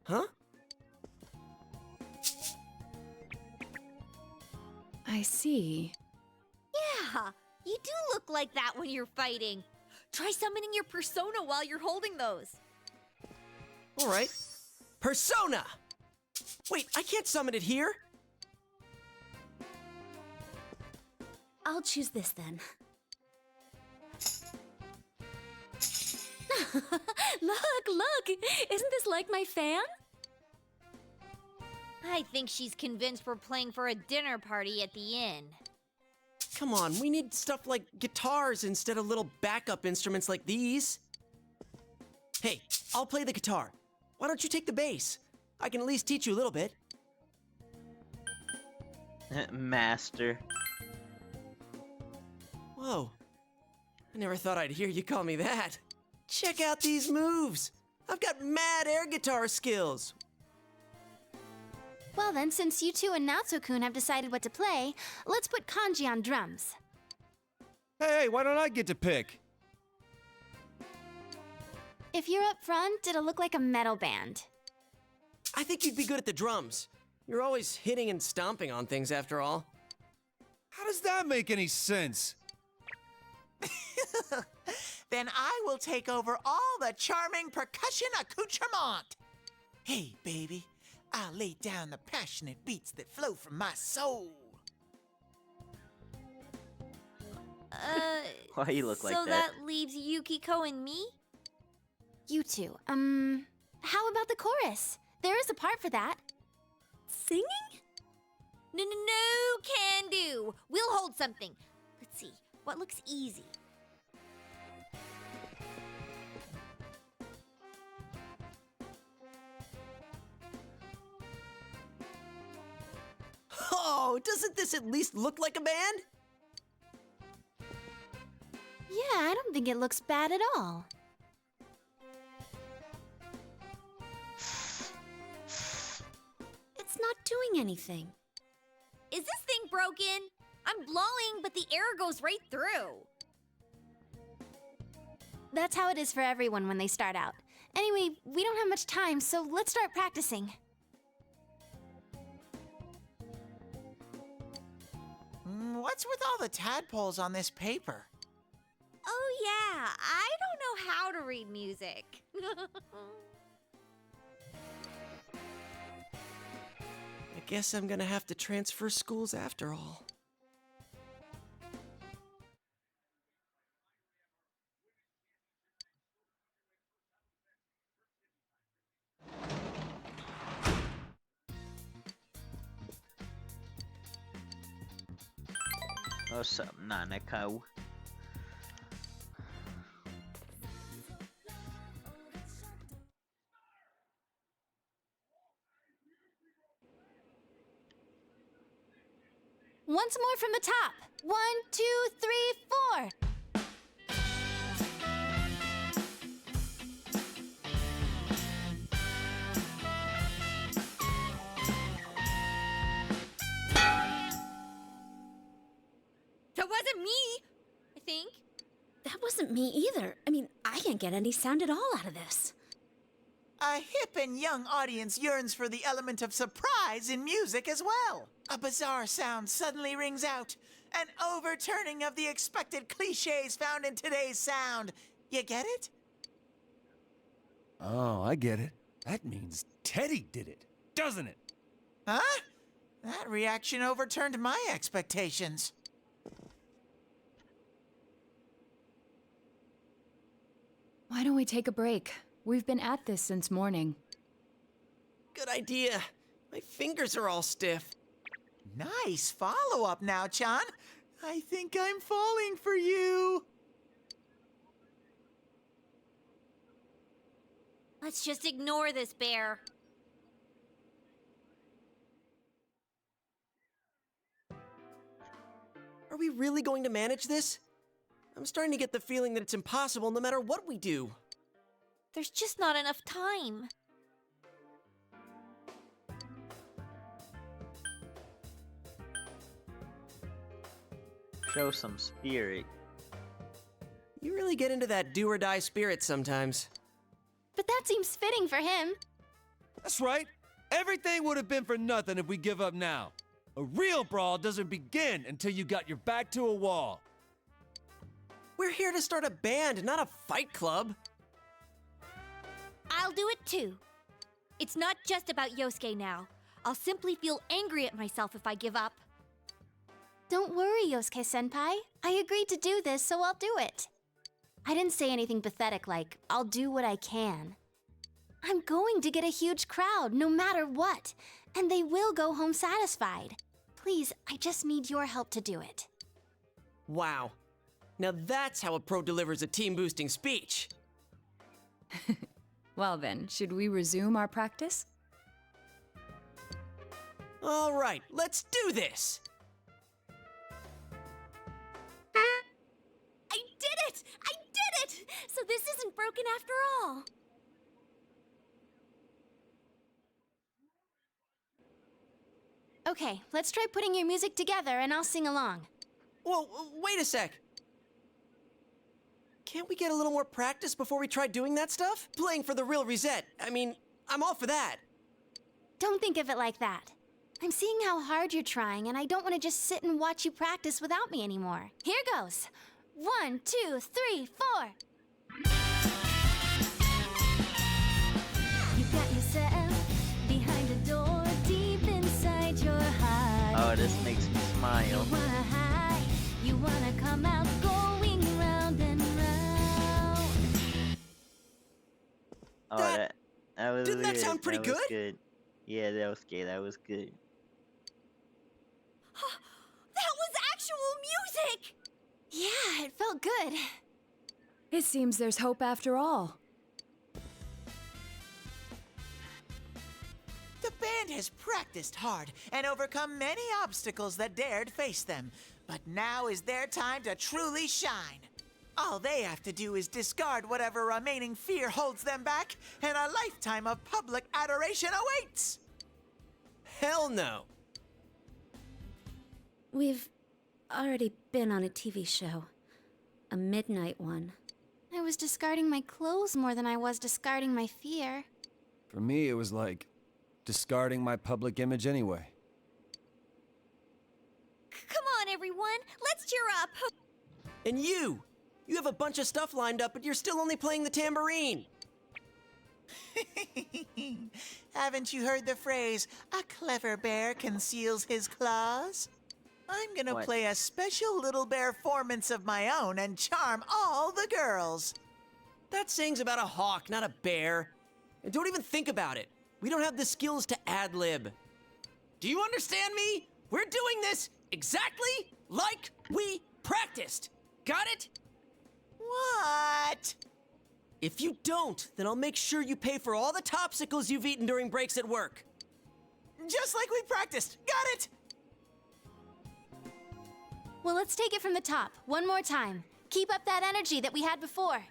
Huh? I see. Yeah, you do look like that when you're fighting. Try summoning your persona while you're holding those. All right. Persona! Wait, I can't summon it here. I'll choose this then. Look! Isn't this like my fan? I think she's convinced we're playing for a dinner party at the inn. Come on, we need stuff like guitars instead of little backup instruments like these. Hey, I'll play the guitar. Why don't you take the bass? I can at least teach you a little bit. Master. Whoa. I never thought I'd hear you call me that. Check out these moves. I've got mad air guitar skills. Well then, since you two and Naoto-kun have decided what to play, let's put Kanji on drums. Hey, why don't I get to pick? If you're up front, it'll look like a metal band. I think you'd be good at the drums. You're always hitting and stomping on things after all. How does that make any sense? Then I will take over all the charming percussion accoutrement. Hey, baby, I'll lay down the passionate beats that flow from my soul. Why you look like So that? that leaves Yukiko and me? You two, how about the chorus? There is a part for that. Singing? No, can do. We'll hold something. Let's see, what looks easy? Oh, doesn't this at least look like a band? Yeah, I don't think it looks bad at all. It's not doing anything. Is this thing broken? I'm blowing, but the air goes right through. That's how it is for everyone when they start out. Anyway, we don't have much time, so let's start practicing. What's with all the tadpoles on this paper? Oh yeah, I don't know how to read music. I guess I'm gonna have to transfer schools after all. What's up, Nanako? Once more from the top. 1, 2, 3, 4. That wasn't me, I think. That wasn't me either. I mean, I can't get any sound at all out of this. A hip and young audience yearns for the element of surprise in music as well. A bizarre sound suddenly rings out, an overturning of the expected cliches found in today's sound. You get it? Oh, I get it. That means Teddy did it, doesn't it? Huh? That reaction overturned my expectations. Why don't we take a break? We've been at this since morning. Good idea. My fingers are all stiff. Nice follow-up now, Chan. I think I'm falling for you. Let's just ignore this bear. Are we really going to manage this? I'm starting to get the feeling that it's impossible no matter what we do. There's just not enough time. Show some spirit. You really get into that do-or-die spirit sometimes. But that seems fitting for him. That's right. Everything would have been for nothing if we give up now. A real brawl doesn't begin until you got your back to a wall. We're here to start a band, not a fight club. I'll do it too. It's not just about Yosuke now. I'll simply feel angry at myself if I give up. Don't worry, Yosuke-senpai. I agreed to do this, so I'll do it. I didn't say anything pathetic like, I'll do what I can. I'm going to get a huge crowd, no matter what, and they will go home satisfied. Please, I just need your help to do it. Wow. Now that's how a pro delivers a team-boosting speech. Well then, should we resume our practice? All right, let's do this! I did it! I did it! So this isn't broken after all. Okay, let's try putting your music together and I'll sing along. Whoa, wait a sec. Can't we get a little more practice before we try doing that stuff? Playing for the real reset. I mean, I'm all for that. Don't think of it like that. I'm seeing how hard you're trying, and I don't want to just sit and watch you practice without me anymore. Here goes. 1, 2, 3, 4. You got yourself behind a door deep inside your heart. Oh, this makes me smile. You wanna hide, you wanna come out going round and round. Oh, that was Didn't good. that sound pretty was good? good? Yeah, that was good. That was good. That was actual music! Yeah, it felt good. It seems there's hope after all. The band has practiced hard and overcome many obstacles that dared face them. But now is their time to truly shine. All they have to do is discard whatever remaining fear holds them back, and a lifetime of public adoration awaits! Hell no. We've already been on a TV show. A midnight one. I was discarding my clothes more than I was discarding my fear. For me, it was like discarding my public image anyway. Come on, everyone, let's cheer up. And you have a bunch of stuff lined up, but you're still only playing the tambourine. Haven't you heard the phrase, a clever bear conceals his claws? I'm gonna What? play a special little bear performance of my own and charm all the girls. That saying's about a hawk, not a bear. And don't even think about it. We don't have the skills to ad-lib. Do you understand me? We're doing this exactly like we practiced. Got it? What? If you don't, then I'll make sure you pay for all the topsicles you've eaten during breaks at work. Just like we practiced. Got it? Well, let's take it from the top, one more time. Keep up that energy that we had before.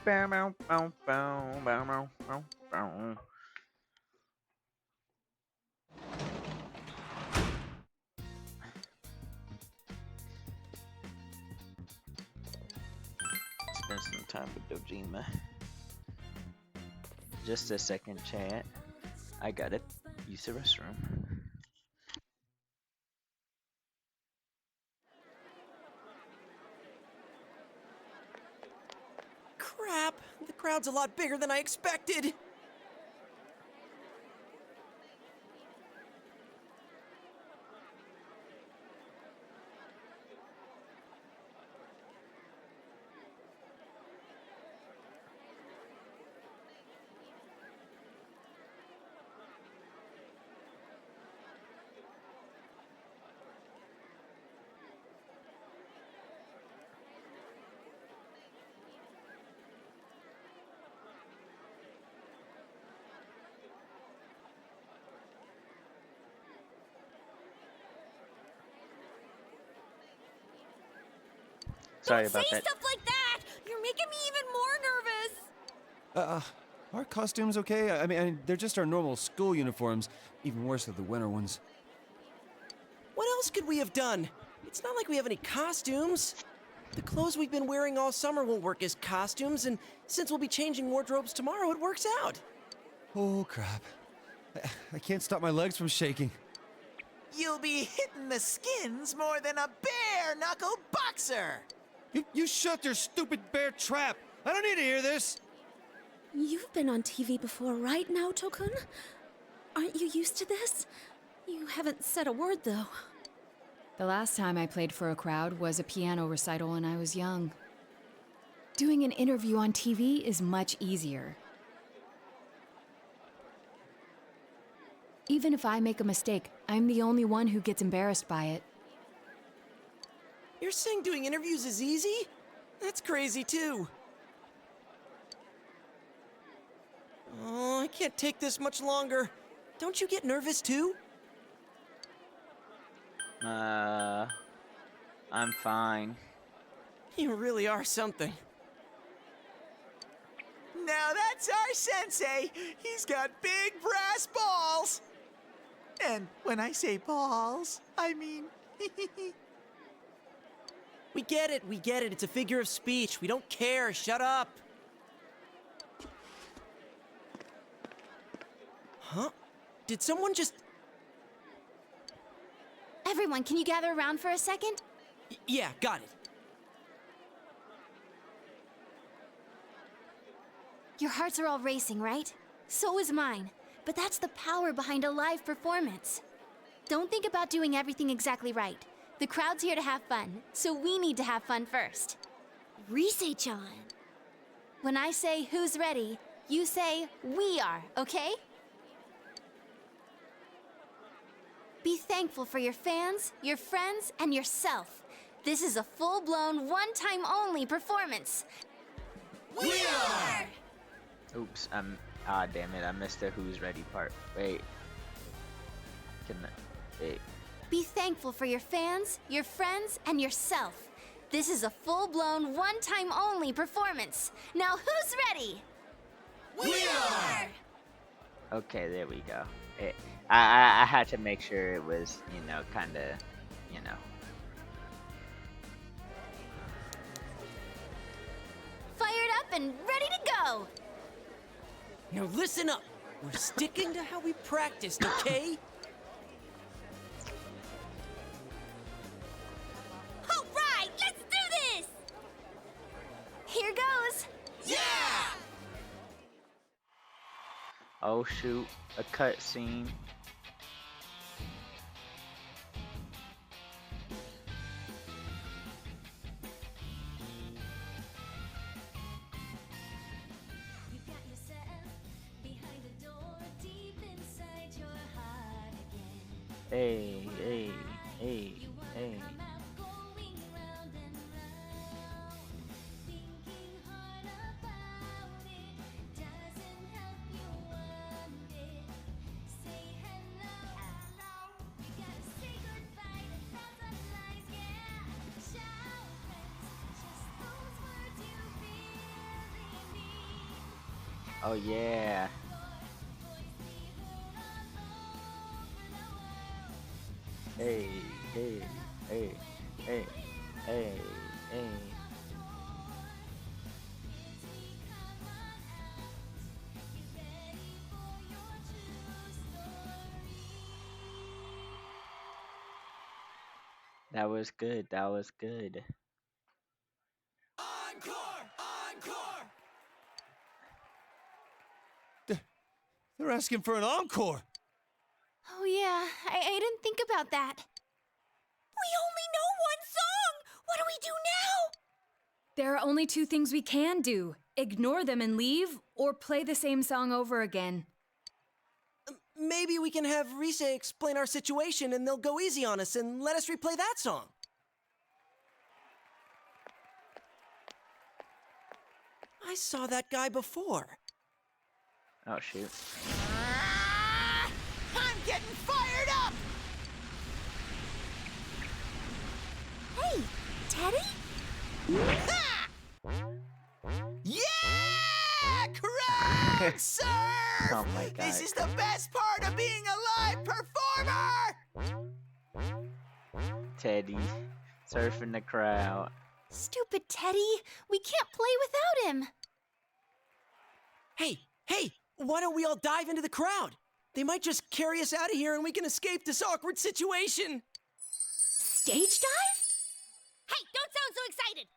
Bow, bow, bow, bow, bow, bow, bow, bow. Spend some time with Dojima. Just a second, chat. I got it. Use the restroom. Crap, the crowd's a lot bigger than I expected. Sorry Don't about say that. stuff like that! You're making me even more nervous! Are costumes okay? I mean, they're just our normal school uniforms. Even worse are the winter ones. What else could we have done? It's not like we have any costumes. The clothes we've been wearing all summer won't work as costumes, and since we'll be changing wardrobes tomorrow, it works out. Oh, crap. I can't stop my legs from shaking. You'll be hitting the skins more than a bare-knuckle boxer! You shut your stupid bear trap! I don't need to hear this! You've been on TV before, right, Naoto-kun? Aren't you used to this? You haven't said a word, though. The last time I played for a crowd was a piano recital when I was young. Doing an interview on TV is much easier. Even if I make a mistake, I'm the only one who gets embarrassed by it. You're saying doing interviews is easy? That's crazy, too. Oh, I can't take this much longer. Don't you get nervous, too? I'm fine. You really are something. Now that's our sensei! He's got big brass balls! And when I say balls, I mean... We get it, it's a figure of speech. We don't care, shut up. Huh? Did someone just... Everyone, can you gather around for a second? Yeah, got it. Your hearts are all racing, right? So is mine. But that's the power behind a live performance. Don't think about doing everything exactly right. The crowd's here to have fun, so we need to have fun first. Rise-chan. When I say who's ready, you say we are, okay? Be thankful for your fans, your friends, and yourself. This is a full-blown, one-time only performance. We are! Oops, damn it, I missed the who's ready part. Wait. Wait. Be thankful for your fans, your friends, and yourself. This is a full-blown, one-time only performance. Now who's ready? We are! Okay, there we go. I had to make sure it was, kinda, and ready to go. Now listen up. We're sticking to how we practiced, okay? All right, let's do this! Here goes. Yeah! Oh shoot, a cutscene. Hey, hey, hey, hey. Oh yeah. Hey, hey, hey, hey, hey, hey. That was good. That was good. Encore! Encore! They're asking for an encore. Oh yeah, I didn't think about that. We only know one song! What do we do now? There are only two things we can do. Ignore them and leave, or play the same song over again. Maybe we can have Rise explain our situation and they'll go easy on us and let us replay that song. I saw that guy before. Oh shoot. I'm getting fired up! Hey, Teddy? Ha! Yeah! Crowd surf! Oh my god. This is the best part of being a live performer! Teddy surfing the crowd. Stupid Teddy. We can't play without him. Hey, why don't we all dive into the crowd? They might just carry us out of here and we can escape this awkward situation. Stage dive? Hey, don't sound so excited!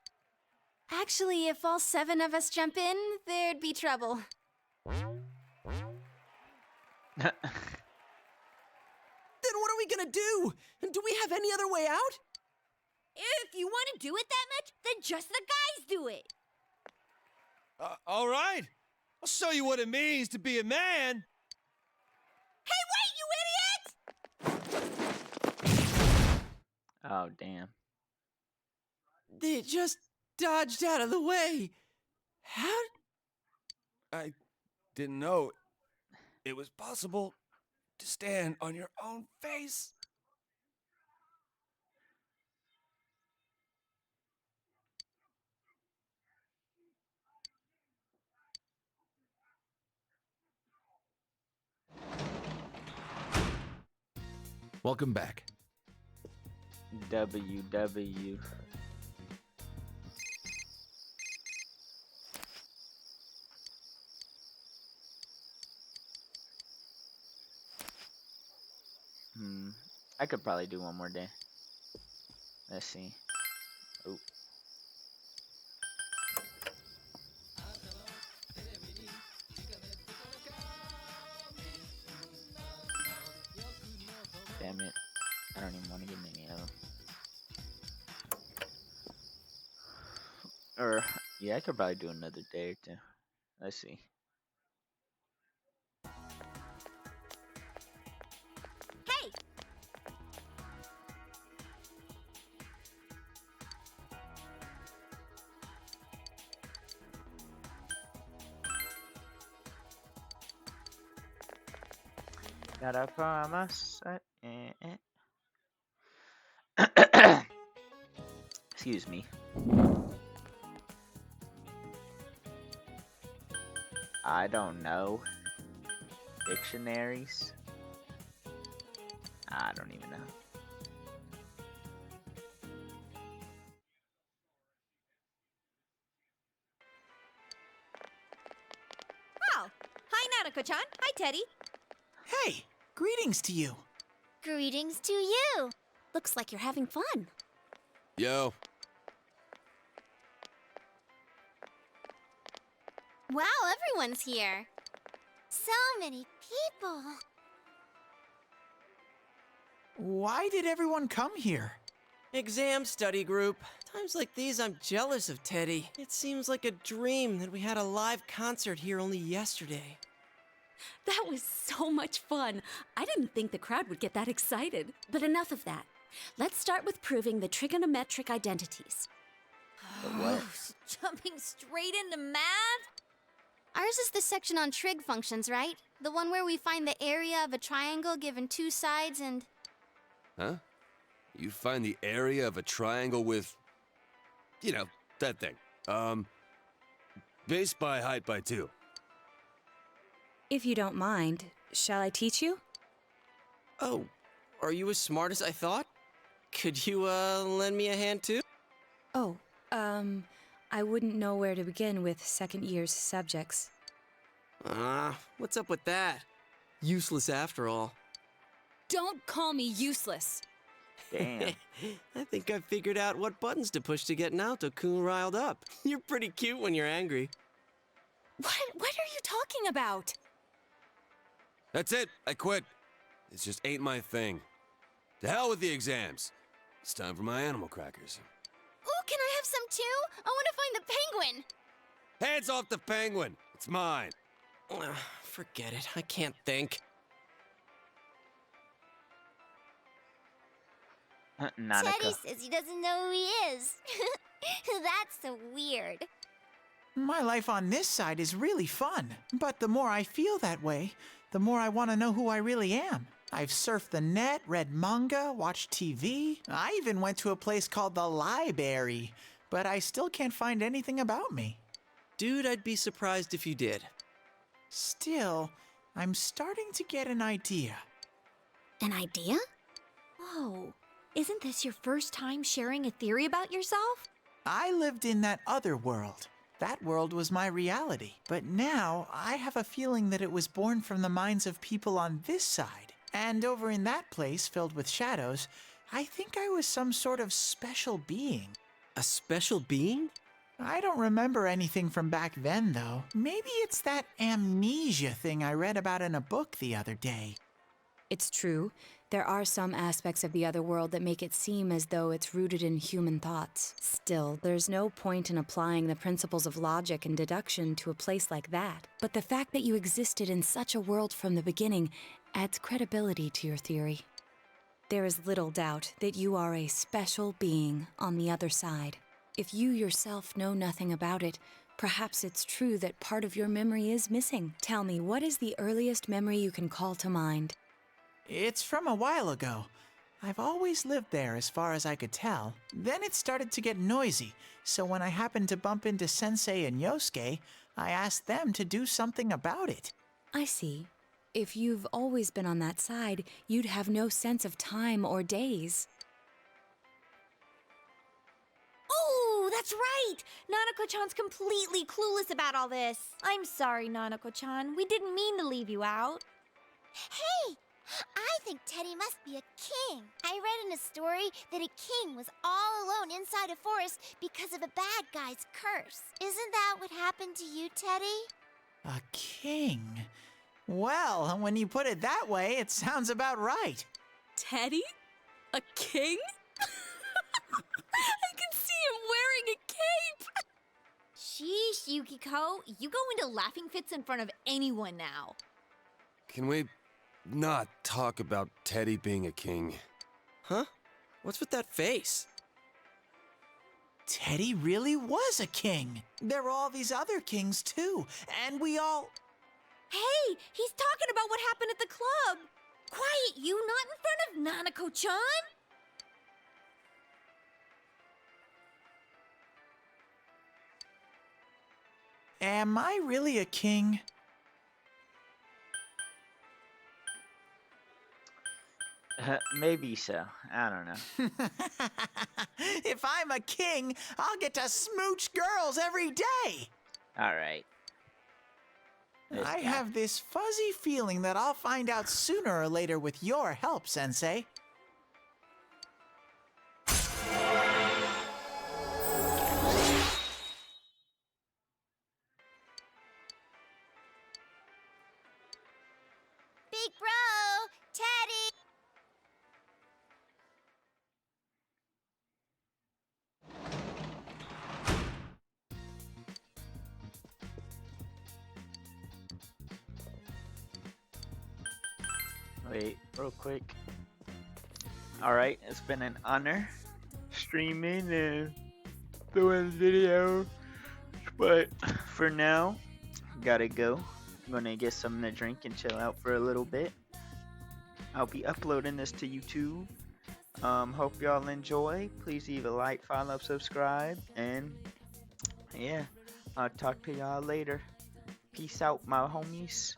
Actually, if all 7 of us jump in, there'd be trouble. Then what are we gonna do? Do we have any other way out? If you want to do it that much, then just the guys do it. All right. I'll show you what it means to be a man. Hey, wait, you idiot! Oh damn. They just dodged out of the way. How? I didn't know it was possible to stand on your own face. Welcome back. WW. I could probably do one more day. Let's see. Oh. Damn it. I don't even want to get any of them. Or, yeah, I could probably do another day or two. Let's see. Hey! Gotta promise. Excuse me. I don't know. Dictionaries? I don't even know. Nanako-chan. Hi, Teddy. Hey, greetings to you. Greetings to you. Looks like you're having fun. Yo. Wow, everyone's here. So many people. Why did everyone come here? Exam study group. Times like these, I'm jealous of Teddy. It seems like a dream that we had a live concert here only yesterday. That was so much fun. I didn't think the crowd would get that excited. But enough of that. Let's start with proving the trigonometric identities. What? Jumping straight into math? Ours is the section on trig functions, right? The one where we find the area of a triangle given two sides and... Huh? You find the area of a triangle with... You know, that thing. Base by height by 2. If you don't mind, shall I teach you? Oh, are you as smart as I thought? Could you, lend me a hand too? Oh, I wouldn't know where to begin with second year's subjects. What's up with that? Useless after all. Don't call me useless. Damn. I think I figured out what buttons to push to get Naoto-kun riled up. You're pretty cute when you're angry. What are you talking about? That's it. I quit. This just ain't my thing. To hell with the exams. It's time for my animal crackers. Ooh, can I have some too? I want to find the penguin. Hands off the penguin. It's mine. Forget it. I can't think. Nanako. Teddy says he doesn't know who he is. That's so weird. My life on this side is really fun, but the more I feel that way, the more I want to know who I really am. I've surfed the net, read manga, watched TV. I even went to a place called the Library, but I still can't find anything about me. Dude, I'd be surprised if you did. Still, I'm starting to get an idea. An idea? Whoa. Isn't this your first time sharing a theory about yourself? I lived in that other world. That world was my reality. But now, I have a feeling that it was born from the minds of people on this side. And over in that place, filled with shadows, I think I was some sort of special being. A special being? I don't remember anything from back then, though. Maybe it's that amnesia thing I read about in a book the other day. It's true. There are some aspects of the other world that make it seem as though it's rooted in human thoughts. Still, there's no point in applying the principles of logic and deduction to a place like that. But the fact that you existed in such a world from the beginning adds credibility to your theory. There is little doubt that you are a special being on the other side. If you yourself know nothing about it, perhaps it's true that part of your memory is missing. Tell me, what is the earliest memory you can call to mind? It's from a while ago. I've always lived there as far as I could tell. Then it started to get noisy, so when I happened to bump into Sensei and Yosuke, I asked them to do something about it. I see. If you've always been on that side, you'd have no sense of time or days. Oh, that's right! Nanako-chan's completely clueless about all this. I'm sorry, Nanako-chan. We didn't mean to leave you out. Hey! I think Teddy must be a king. I read in a story that a king was all alone inside a forest because of a bad guy's curse. Isn't that what happened to you, Teddy? A king? Well, when you put it that way, it sounds about right. Teddy? A king? I can see him wearing a cape! Sheesh, Yukiko. You go into laughing fits in front of anyone now. Can we not talk about Teddy being a king? Huh? What's with that face? Teddy really was a king. There were all these other kings, too, and we all... Hey, he's talking about what happened at the club. Quiet, you, not in front of Nanako-chan. Am I really a king? Maybe so. I don't know. If I'm a king, I'll get to smooch girls every day. All right. This I guy. have this fuzzy feeling that I'll find out sooner or later with your help, Sensei. Big bro, Teddy. Wait, real quick. Alright, it's been an honor streaming and doing video. But for now, gotta go. I'm gonna get something to drink and chill out for a little bit. I'll be uploading this to YouTube. Hope y'all enjoy. Please leave a like, follow, subscribe, and yeah, I'll talk to y'all later. Peace out, my homies.